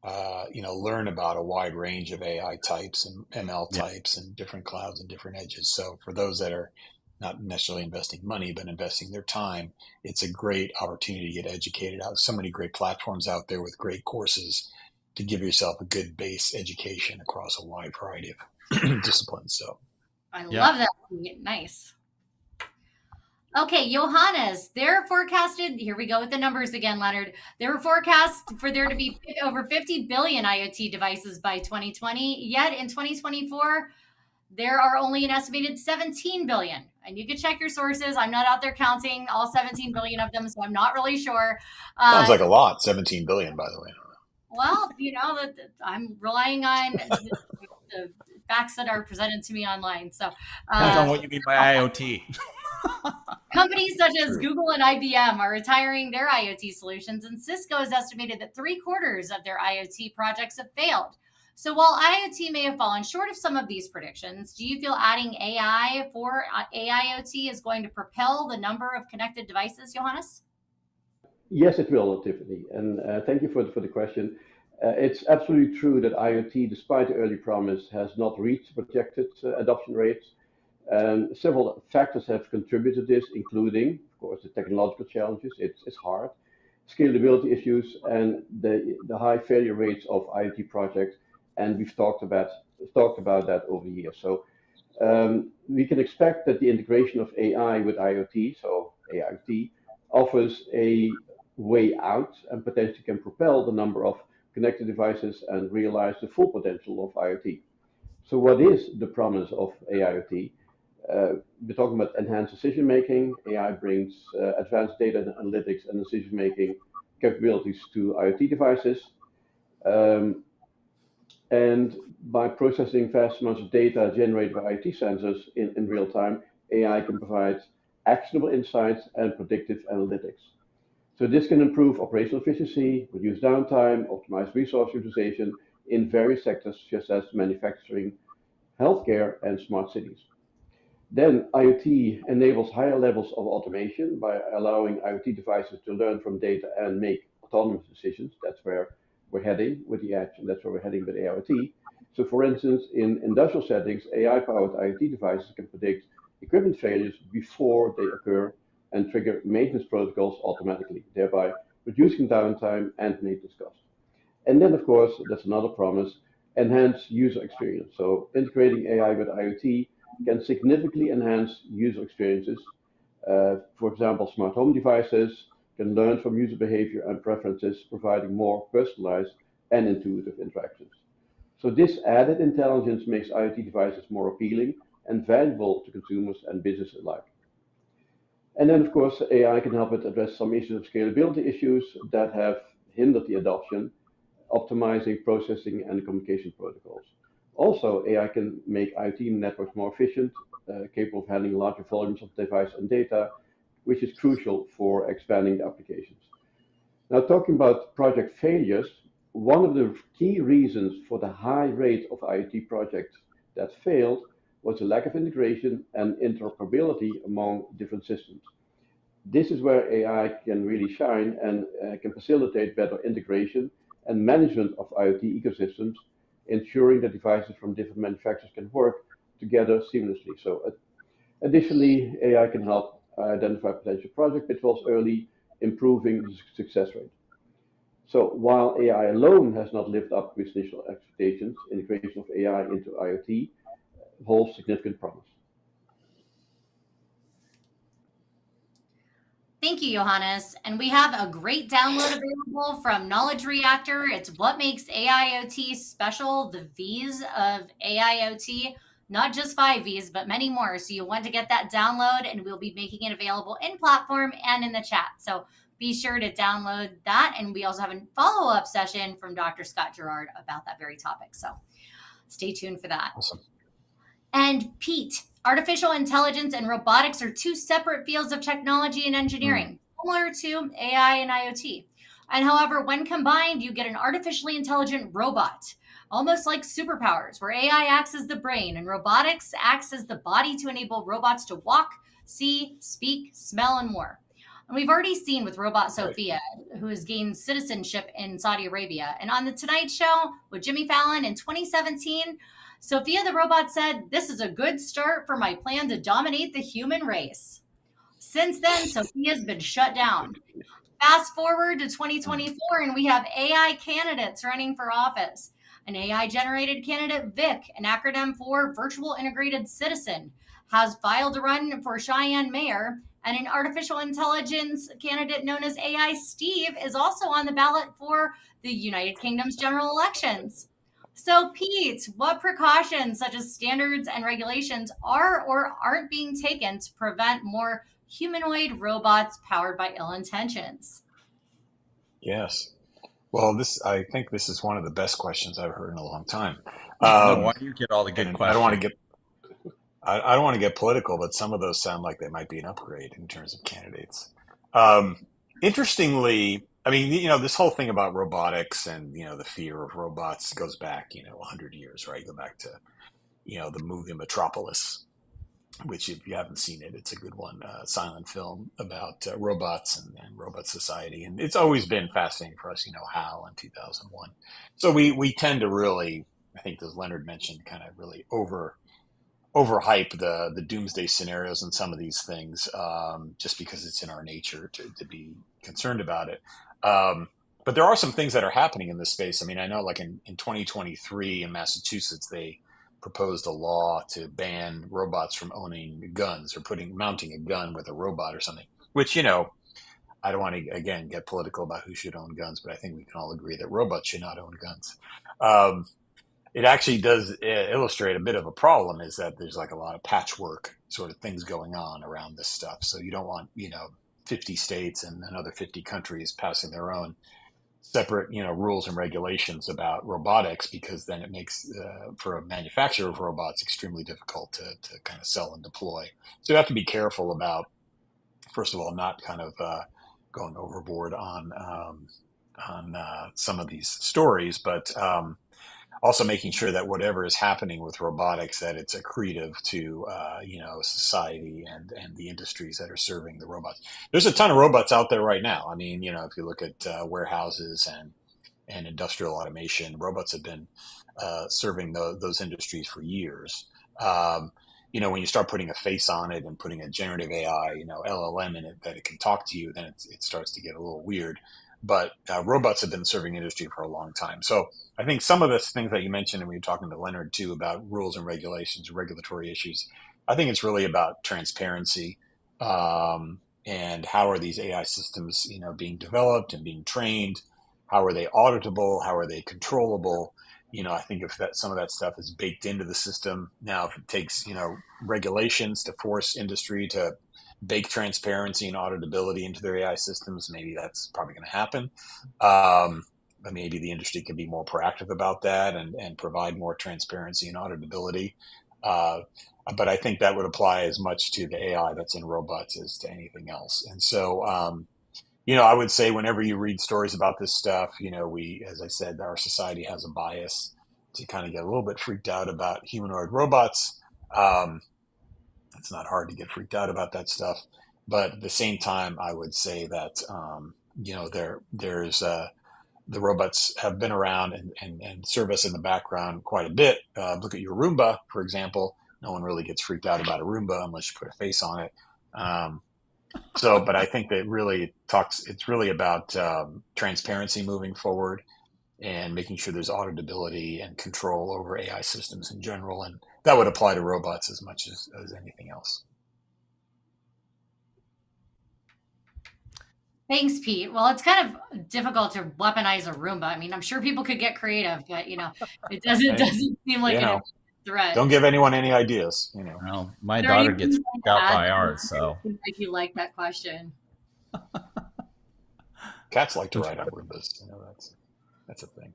learn about a wide range of AI types and ML Yeah. types and different clouds and different edges. So for those that are not necessarily investing money, but investing their time, it's a great opportunity to get educated out. So many great platforms out there with great courses to give yourself a good base education across a wide variety of disciplines. So I Yeah. love that. Nice. Okay, Johannes, they're forecasted. Here we go with the numbers again, Leonard. They were forecast for there to be over 50 billion IoT devices by 2020. Yet in 2024, there are only an estimated 17 billion. And you can check your sources. I'm not out there counting all 17 billion of them, so I'm not really sure. sounds like a lot, 17 billion, by the way. Well, I'm relying on the facts that are presented to me online. So Depends on what you mean by IoT. companies such as True. Google and IBM are retiring their IoT solutions, and Cisco has estimated that 3/4 of their IoT projects have failed. So while IoT may have fallen short of some of these predictions, do you feel adding AI for AIoT is going to propel the number of connected devices, Johannes? Yes, it will, Tiffany. And thank you for the question. It's absolutely true that IoT, despite the early promise, has not reached the projected adoption rates. Several factors have contributed to this, including, of course, the technological challenges. It's hard, scalability issues, and the high failure rates of IoT projects. And we've talked about that over the years. So we can expect that the integration of AI with IoT, so AIoT, offers a way out and potentially can propel the number of connected devices and realize the full potential of IoT. So, what is the promise of AIoT? We're talking about enhanced decision making. AI brings advanced data analytics and decision making capabilities to IoT devices. Um, and by processing vast amounts of data generated by IoT sensors in real time, AI can provide actionable insights and predictive analytics. So this can improve operational efficiency, reduce downtime, optimize resource utilization in various sectors such as manufacturing, healthcare, and smart cities. Then IoT enables higher levels of automation by allowing IoT devices to learn from data and make autonomous decisions. That's where we're heading with the edge, and that's where we're heading with IoT. So, for instance, in industrial settings, AI-powered IoT devices can predict equipment failures before they occur and trigger maintenance protocols automatically, thereby reducing downtime and maintenance costs. And then, of course, that's another promise, enhance user experience. So integrating AI with IoT can significantly enhance user experiences. For example, smart home devices can learn from user behavior and preferences, providing more personalized and intuitive interactions. So this added intelligence makes IoT devices more appealing and valuable to consumers and businesses alike. And then, of course, AI can help it address some issues of scalability issues that have hindered the adoption, optimizing processing and communication protocols. Also, AI can make IoT networks more efficient, capable of handling larger volumes of device and data, which is crucial for expanding the applications. Now, talking about project failures, one of the key reasons for the high rate of IoT projects that failed was the lack of integration and interoperability among different systems. This is where AI can really shine and can facilitate better integration and management of IoT ecosystems, ensuring that devices from different manufacturers can work together seamlessly. So, additionally, AI can help identify potential project pitfalls early, improving the success rate. So, while AI alone has not lived up to its initial expectations, integration of AI into IoT holds significant promise. Thank you, Johannes. And we have a great download available from Knowledge Reactor. It's what makes AIoT special, the V's of AIoT, not just 5 V's, but many more. So you'll want to get that download, and we'll be making it available in platform and in the chat. So be sure to download that. And we also have a follow-up session from Dr. Scott Gerard about that very topic. So stay tuned for that. Awesome. And Pete, artificial intelligence and robotics are two separate fields of technology and engineering, similar to AI and IoT. And however, when combined, you get an artificially intelligent robot. almost like superpowers, where AI acts as the brain and robotics acts as the body to enable robots to walk, see, speak, smell, and more. And we've already seen with robot Sophia, who has gained citizenship in Saudi Arabia. And on The Tonight Show with Jimmy Fallon in 2017, Sophia the robot said, "This is a good start for my plan to dominate the human race." Since then, Sophia's been shut down. Fast forward to 2024, and we have AI candidates running for office. An AI generated candidate, VIC, an acronym for Virtual Integrated Citizen, has filed to run for Cheyenne mayor. And an artificial intelligence candidate known as AI Steve is also on the ballot for the United Kingdom's general elections. So, Pete, what precautions, such as standards and regulations, are or aren't being taken to prevent more humanoid robots powered by ill intentions? Yes. Well, I think this is one of the best questions I've heard in a long time. No, why do you get all the good And questions? I don't want to get political, but some of those sound like they might be an upgrade in terms of candidates. Interestingly, I mean, this whole thing about robotics and, the fear of robots goes back, 100 years, right? Go back to, the movie Metropolis, which if you haven't seen it, it's a good one, silent film about robots and robot society. And it's always been fascinating for us, HAL in 2001. So we tend to really, I think as Leonard mentioned, kind of really overhype the doomsday scenarios and some of these things, just because it's in our nature to be concerned about it. But there are some things that are happening in this space. I mean, I know like in 2023 in Massachusetts, they proposed a law to ban robots from owning guns or mounting a gun with a robot or something, which, I don't want to, again, get political about who should own guns, but I think we can all agree that robots should not own guns. It actually does illustrate a bit of a problem, is that there's like a lot of patchwork sort of things going on around this stuff. So you don't want, 50 states and another 50 countries passing their own separate, rules and regulations about robotics, because then it makes for a manufacturer of robots extremely difficult to kind of sell and deploy. So you have to be careful about, first of all, not kind of going overboard on some of these stories, but also making sure that whatever is happening with robotics, that it's accretive to society and the industries that are serving the robots. There's a ton of robots out there right now. I mean, if you look at warehouses and industrial automation, robots have been serving those industries for years. When you start putting a face on it and putting a generative AI, LLM in it, that it can talk to you, then it starts to get a little weird. But robots have been serving industry for a long time. So I think some of the things that you mentioned, and we were talking to Leonard too, about rules and regulations, regulatory issues, I think it's really about transparency, and how are these AI systems, being developed and being trained? How are they auditable? How are they controllable? I think if some of that stuff is baked into the system now, if it takes, regulations to force industry to bake transparency and auditability into their AI systems, maybe that's probably going to happen. But maybe the industry can be more proactive about that and provide more transparency and auditability. But I think that would apply as much to the AI that's in robots as to anything else. And so, I would say whenever you read stories about this stuff, as I said, our society has a bias to kind of get a little bit freaked out about humanoid robots. It's not hard to get freaked out about that stuff. But at the same time, I would say that, there's the robots have been around and serve us in the background quite a bit. Look at your Roomba, for example. No one really gets freaked out about a Roomba unless you put a face on it. But I think that it's really about transparency moving forward and making sure there's auditability and control over AI systems in general. And that would apply to robots as much as anything else. Thanks, Pete. Well, it's kind of difficult to weaponize a Roomba. I mean, I'm sure people could get creative, but it doesn't seem like an threat. Don't give anyone any ideas. Well, my daughter gets freaked out by ours, so if you like that question. Cats like to ride on Roombas. That's a thing.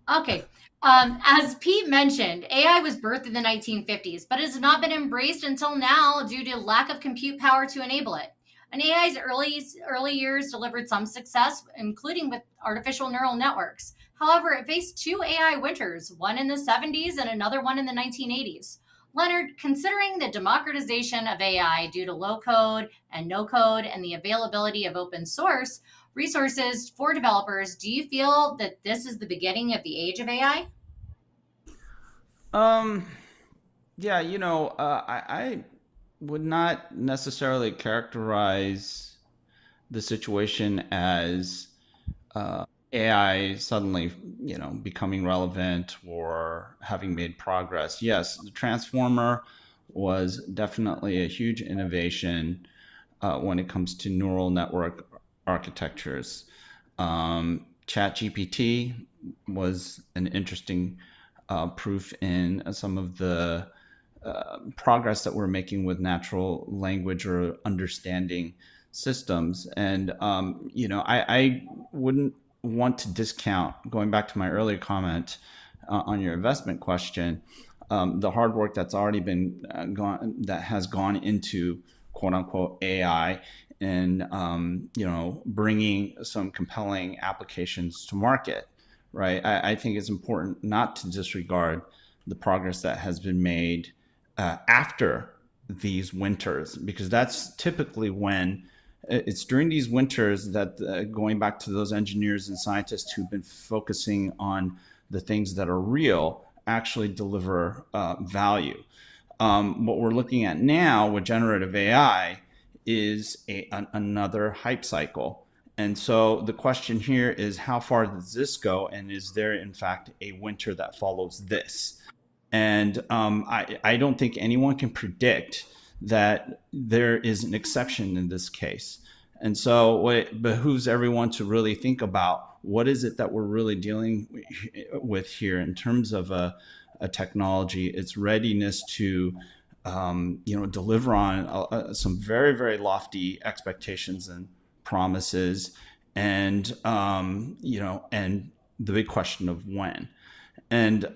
Okay. As Pete mentioned, AI was birthed in the 1950s, but it has not been embraced until now due to lack of compute power to enable it. And AI's early years delivered some success, including with artificial neural networks. However, it faced two AI winters, one in the 70s and another one in the 1980s. Leonard, considering the democratization of AI due to low code and no code and the availability of open source resources for developers, do you feel that this is the beginning of the age of AI? Um, yeah, I would not necessarily characterize the situation as AI suddenly, becoming relevant or having made progress. Yes, the transformer was definitely a huge innovation when it comes to neural network architectures. ChatGPT was an interesting proof in some of the progress that we're making with natural language or understanding systems. And, I wouldn't want to discount, going back to my earlier comment on your investment question, the hard work that's already been that has gone into quote unquote AI and, bringing some compelling applications to market. Right. I think it's important not to disregard the progress that has been made after these winters, because that's typically when it's during these winters that going back to those engineers and scientists who've been focusing on the things that are real actually deliver value. What we're looking at now with generative AI is another hype cycle. And so the question here is, how far does this go? And is there, in fact, a winter that follows this? And I don't think anyone can predict that there is an exception in this case. And so what it behooves everyone to really think about, what is it that we're really dealing with here in terms of a technology, its readiness to deliver on some very, very lofty expectations and promises, and and the big question of when. And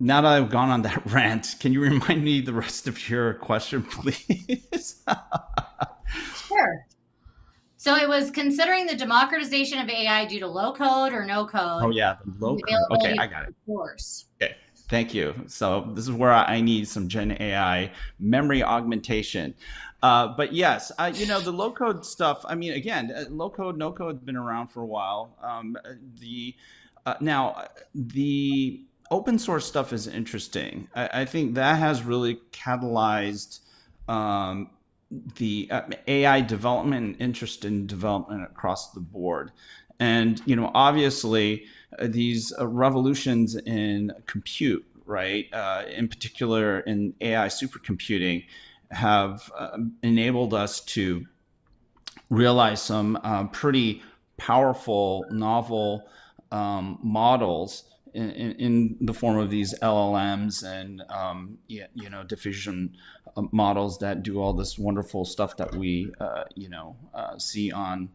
now that I've gone on that rant, can you remind me the rest of your question, please? Sure. So it was considering the democratization of AI due to low code or no Oh code, yeah, the low the code. Okay, availability I of got it. open source. Okay, thank you. So this is where I need some Gen AI memory augmentation. But yes, the low code stuff. I mean, again, low code, no code has been around for a while. The now the open source stuff is interesting. I think that has really catalyzed um, the AI development and interest in development across the board. And obviously, these revolutions in compute, right, in particular in AI supercomputing, have enabled us to realize some pretty powerful, novel models in the form of these LLMs and diffusion models that do all this wonderful stuff that we see on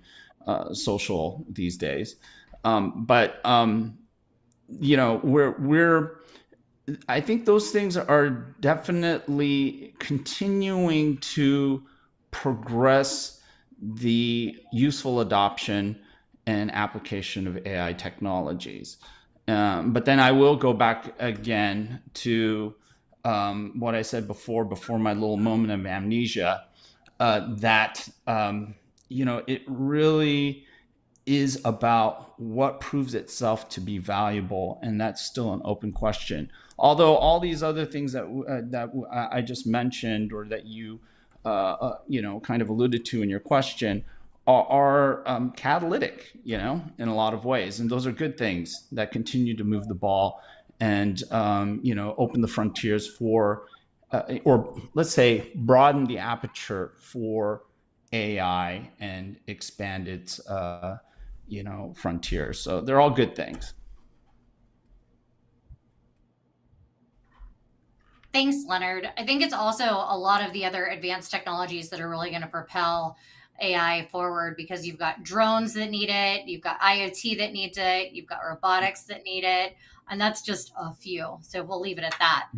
social these days. But we're I think those things are definitely continuing to progress the useful adoption and application of AI technologies. But then I will go back again to what I said before my little moment of amnesia, that it really is about what proves itself to be valuable, and that's still an open question. Although all these other things that I just mentioned, or that you kind of alluded to in your question, are catalytic, in a lot of ways, and those are good things that continue to move the ball and open the frontiers for, or let's say, broaden the aperture for AI and expand its frontiers. So they're all good things. Thanks, Leonard. I think it's also a lot of the other advanced technologies that are really going to propel AI forward, because you've got drones that need it, you've got IoT that needs it, you've got robotics that need it, and that's just a few. So we'll leave it at that.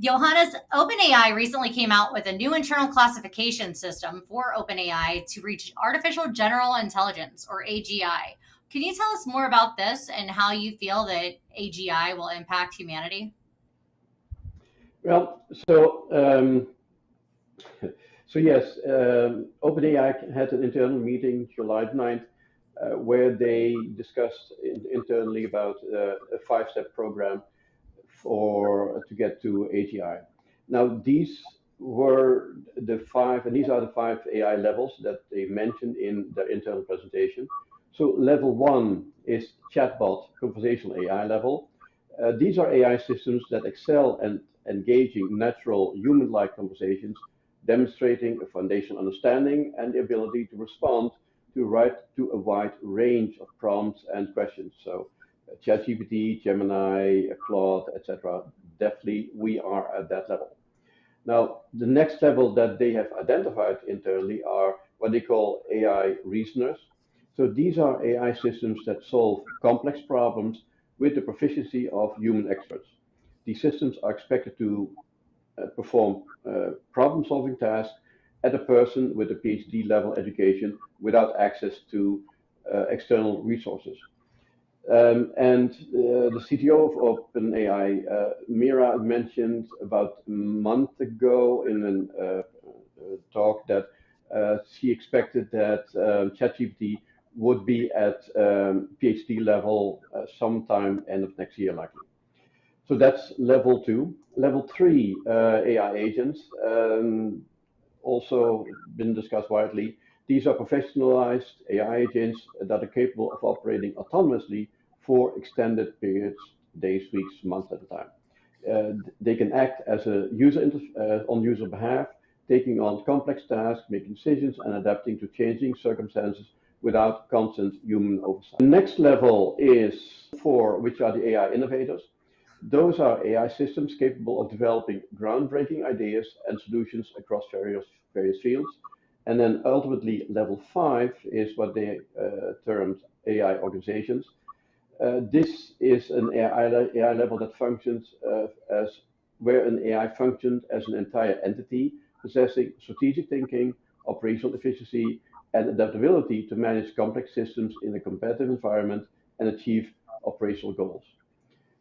Johannes, OpenAI recently came out with a new internal classification system for OpenAI to reach artificial general intelligence, or AGI. Can you tell us more about this and how you feel that AGI will impact humanity? Well, so yes, OpenAI had an internal meeting July 9th where they discussed internally about a five-step program for to get to AGI. Now these are the five AI levels that they mentioned in their internal presentation. So level one is chatbot conversational AI level. These are AI systems that excel at engaging natural human-like conversations, demonstrating a foundational understanding and the ability to respond to a wide range of prompts and questions. So ChatGPT, Gemini, Claude, etc. Definitely, we are at that level. Now, the next level that they have identified internally are what they call AI reasoners. So these are AI systems that solve complex problems with the proficiency of human experts. These systems are expected to perform problem-solving tasks at a person with a PhD level education without access to external resources. And the CTO of OpenAI, Mira, mentioned about a month ago in a talk that she expected that ChatGPT would be at PhD level sometime end of next year, likely. So that's level two. Level three, AI agents, also been discussed widely. These are professionalized AI agents that are capable of operating autonomously for extended periods, days, weeks, months at a time. They can act as a on user behalf, taking on complex tasks, making decisions, and adapting to changing circumstances without constant human oversight. The next level is four, which are the AI innovators. Those are AI systems capable of developing groundbreaking ideas and solutions across various fields. And then ultimately, level five is what they termed AI organizations. This is an AI level that functions as where an AI functions as an entire entity, possessing strategic thinking, operational efficiency, and adaptability to manage complex systems in a competitive environment and achieve operational goals.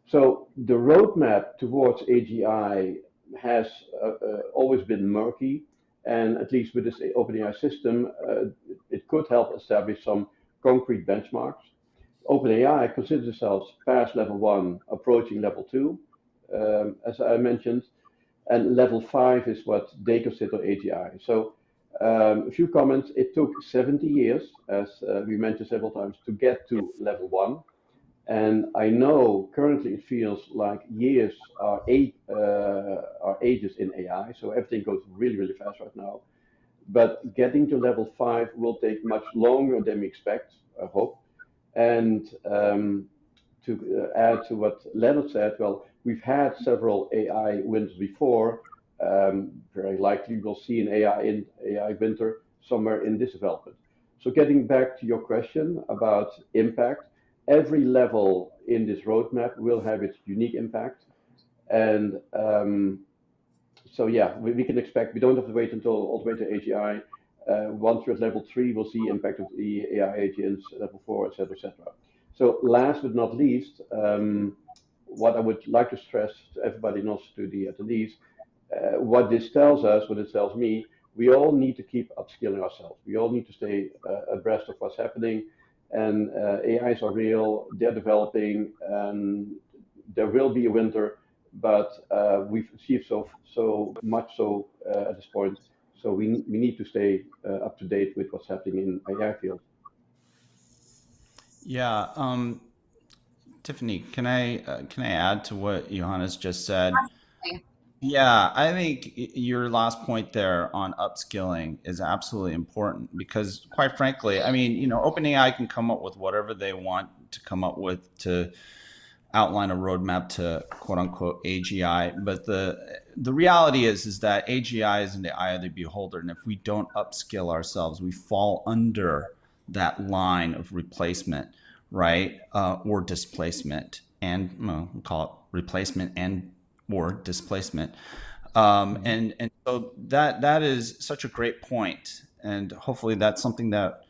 So the roadmap towards AGI has always been murky, and at least with this OpenAI system, it could help establish some concrete benchmarks. OpenAI considers themselves past level one, approaching level two, as I mentioned, and level five is what they consider AGI. So a few comments. It took 70 years, as we mentioned several times, to get to level one. And I know currently it feels like years are ages in AI, so everything goes really, really fast right now. But getting to level five will take much longer than we expect, I hope. And to add to what Leonard said, well, we've had several AI winters before. Very likely we'll see an AI winter somewhere in this development. So getting back to your question about impact, every level in this roadmap will have its unique impact. And so yeah, we can expect, we don't have to wait until all the way to AGI. Once we're at level three, we'll see impact of the AI agents, level four, et cetera, et cetera. So last but not least, what I would like to stress to everybody, not to the attendees, what this tells us, what it tells me, we all need to keep upskilling ourselves. We all need to stay abreast of what's happening. And AIs are real, they're developing, and there will be a winter, but we've achieved so much at this point. So we need to stay up to date with what's happening in AI field. Yeah, Tiffany, can I add to what Johannes just said? Yeah, I think your last point there on upskilling is absolutely important because, quite frankly, I mean, OpenAI can come up with whatever they want to come up with to outline a roadmap to quote unquote AGI, but the reality is that AGI is in the eye of the beholder, and if we don't upskill ourselves, we fall under that line of replacement, right, or displacement, and we'll call it replacement and or displacement. And so that is such a great point, and hopefully that's something that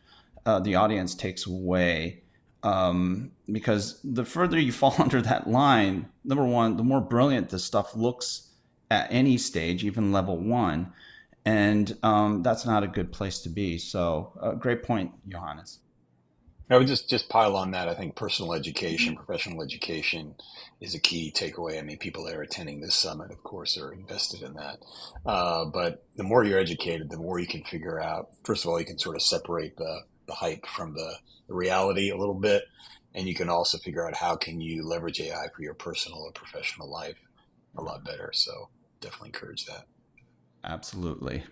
the audience takes away. Because the further you fall under that line, number one, the more brilliant this stuff looks at any stage, even level one, and that's not a good place to be. So, great point, Johannes. I would just pile on that. I think personal education, professional education is a key takeaway. I mean, people that are attending this summit, of course, are invested in that. But the more you're educated, the more you can figure out. First of all, you can sort of separate the hype from the reality a little bit, and you can also figure out how can you leverage AI for your personal or professional life a lot better. So definitely encourage that. Absolutely.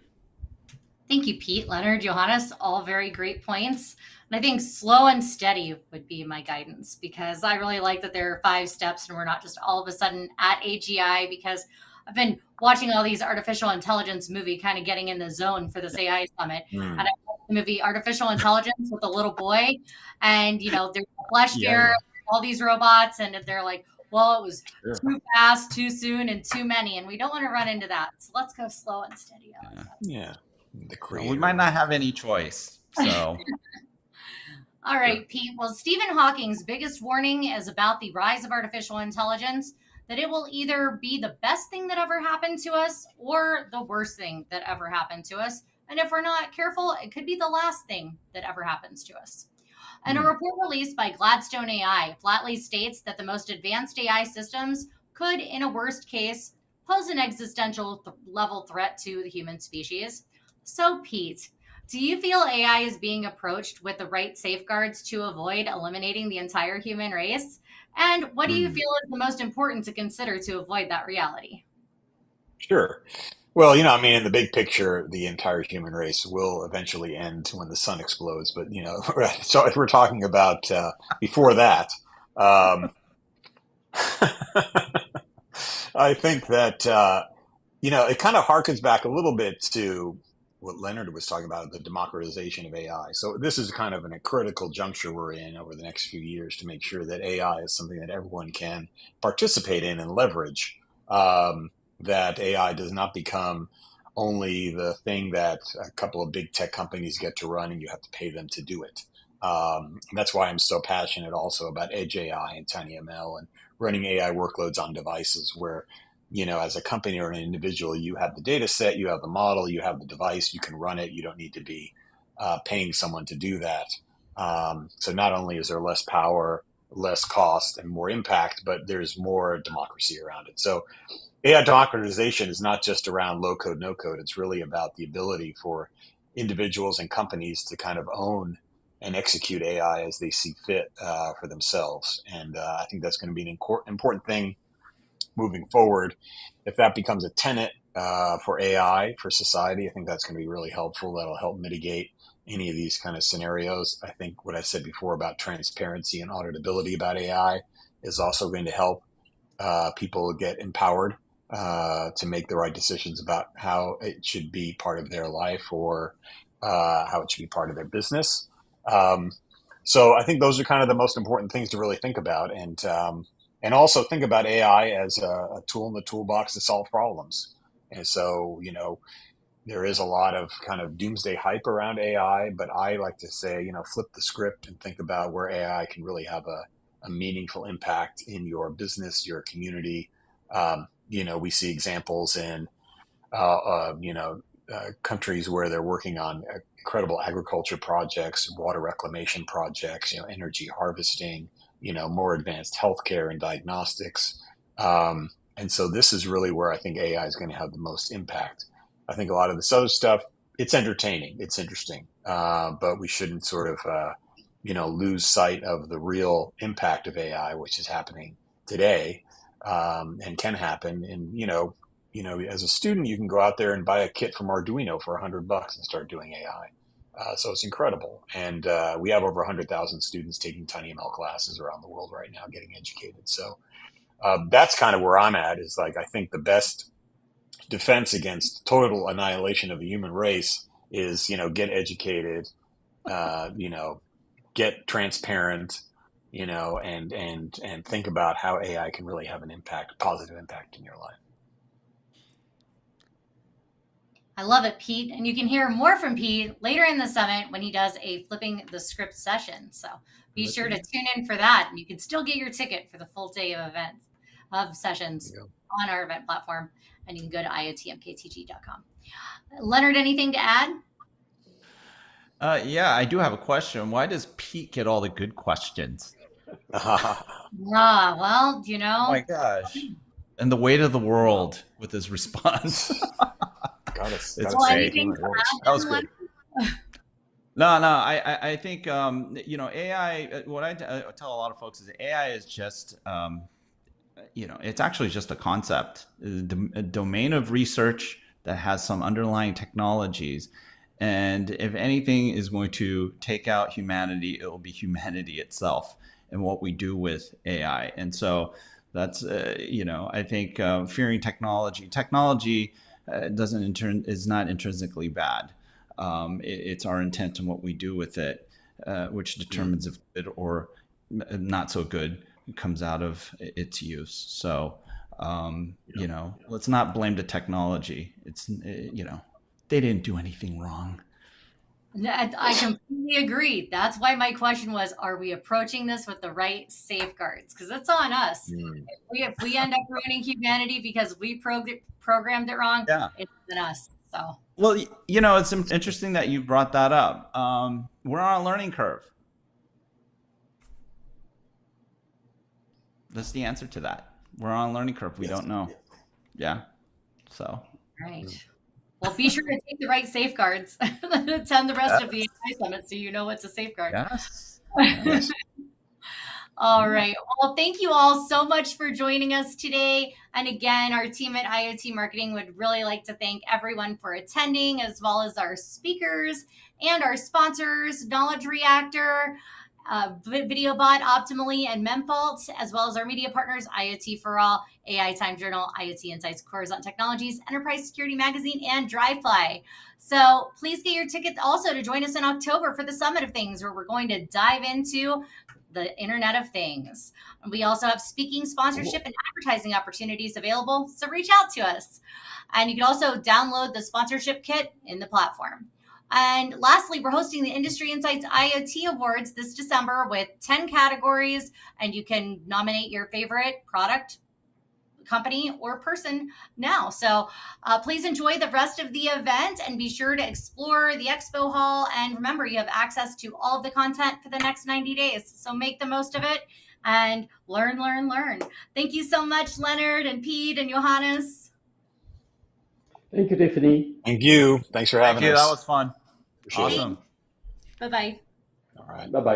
Thank you, Pete, Leonard, Johannes, all very great points. And I think slow and steady would be my guidance, because I really like that there are 5 steps and we're not just all of a sudden at AGI, because I've been watching all these artificial intelligence movie, kind of getting in the zone for this AI summit. And I watched the movie Artificial Intelligence with a little boy, and there's flesh here, all these robots, and they're like, well, it was too fast, too soon, and too many, and we don't want to run into that. So let's go slow and steady. Yeah. We might not have any choice. So, all right, Pete. Well, Stephen Hawking's biggest warning is about the rise of artificial intelligence, that it will either be the best thing that ever happened to us or the worst thing that ever happened to us. And if we're not careful, it could be the last thing that ever happens to us. And a report released by Gladstone AI flatly states that the most advanced AI systems could, in a worst case, pose an existential level threat to the human species. So, Pete, do you feel AI is being approached with the right safeguards to avoid eliminating the entire human race? And what do you feel is the most important to consider to avoid that reality? Sure. Well, I mean, in the big picture, the entire human race will eventually end when the sun explodes. But, so if we're talking about before that, um, I think that, it kind of harkens back a little bit to what Leonard was talking about, the democratization of AI. So this is kind of a critical juncture we're in over the next few years to make sure that AI is something that everyone can participate in and leverage. That AI does not become only the thing that a couple of big tech companies get to run and you have to pay them to do it. That's why I'm so passionate also about Edge AI and TinyML and running AI workloads on devices where, as a company or an individual, you have the data set, you have the model, you have the device, you can run it. You don't need to be paying someone to do that. So not only is there less power, less cost, and more impact, but there's more democracy around it. So AI democratization is not just around low code, no code. It's really about the ability for individuals and companies to kind of own and execute AI as they see fit for themselves. And I think that's going to be an important thing moving forward. If that becomes a tenet for AI, for society, I think that's going to be really helpful. That'll help mitigate any of these kind of scenarios. I think what I said before about transparency and auditability about AI is also going to help people get empowered to make the right decisions about how it should be part of their life or how it should be part of their business. So I think those are kind of the most important things to really think about, and also think about AI as a tool in the toolbox to solve problems. And so, there is a lot of kind of doomsday hype around AI, but I like to say, flip the script and think about where AI can really have a meaningful impact in your business, your community. We see examples in, countries where they're working on incredible agriculture projects, water reclamation projects, energy harvesting, more advanced healthcare and diagnostics. And so this is really where I think AI is going to have the most impact. I think a lot of this other stuff, it's entertaining, it's interesting, but we shouldn't sort of, lose sight of the real impact of AI, which is happening today, and can happen. And as a student, you can go out there and buy a kit from Arduino for $100 and start doing AI. So it's incredible. And we have over 100,000 students taking TinyML classes around the world right now, getting educated. So that's kind of where I'm at, is like, I think the best defense against total annihilation of the human race is, get educated, get transparent, and think about how AI can really have an impact, positive impact in your life. I love it, Pete. And you can hear more from Pete later in the summit when he does a flipping the script session. So be sure to tune in for that. And you can still get your ticket for the full day of events, of sessions on our event platform. And you can go to iotmktg.com. Leonard, anything to add? Yeah, I do have a question. Why does Pete get all the good questions? Well, you know. Oh my gosh. And the weight of the world with his response. It's great. Anything to add? That was good. No, I think, you know, AI, what I tell a lot of folks is AI is just, you know, it's actually just a concept, a domain of research that has some underlying technologies. And if anything is going to take out humanity, it will be humanity itself and what we do with AI. And so that's, you know, I think fearing technology is not intrinsically bad. It's our intent and what we do with it, which determines if good or not so good comes out of its use. So, you know, let's not blame the technology. It's, you know, they didn't do anything wrong. I completely agree. That's why my question was, are we approaching this with the right safeguards? Because it's on us. If we end up ruining humanity because we programmed it wrong, it's on us. So. Well, you know, it's interesting that you brought that up. We're on a learning curve. That's the answer to that. We're on a learning curve. We don't know. Yeah. So. Right. Well, be sure to take the right safeguards. Attend the rest of the AI Summit so you know what to safeguard. Yes. All right. Well, thank you all so much for joining us today. And again, our team at IoT Marketing would really like to thank everyone for attending, as well as our speakers and our sponsors, Knowledge Reactor, VideoBot, Optimally, and Memfault, as well as our media partners, IoT for All, AI Time Journal, IoT Insights, Coruzant Technologies, Enterprise Security Magazine, and DriveFly. So please get your ticket also to join us in October for the Summit of Things, where we're going to dive into the Internet of Things. We also have speaking, sponsorship, and advertising opportunities available, so reach out to us. And you can also download the sponsorship kit in the platform. And lastly, we're hosting the Industry Insights IoT Awards this December with 10 categories, and you can nominate your favorite product, company, or person now. So please enjoy the rest of the event and be sure to explore the expo hall. And remember, you have access to all of the content for the next 90 days. So make the most of it and learn, learn, learn. Thank you so much, Leonard and Pete and Johannes. Thank you, Tiffany. Thank you. Thanks for having us. That was fun. Appreciate awesome. Bye-bye. All right. Bye-bye.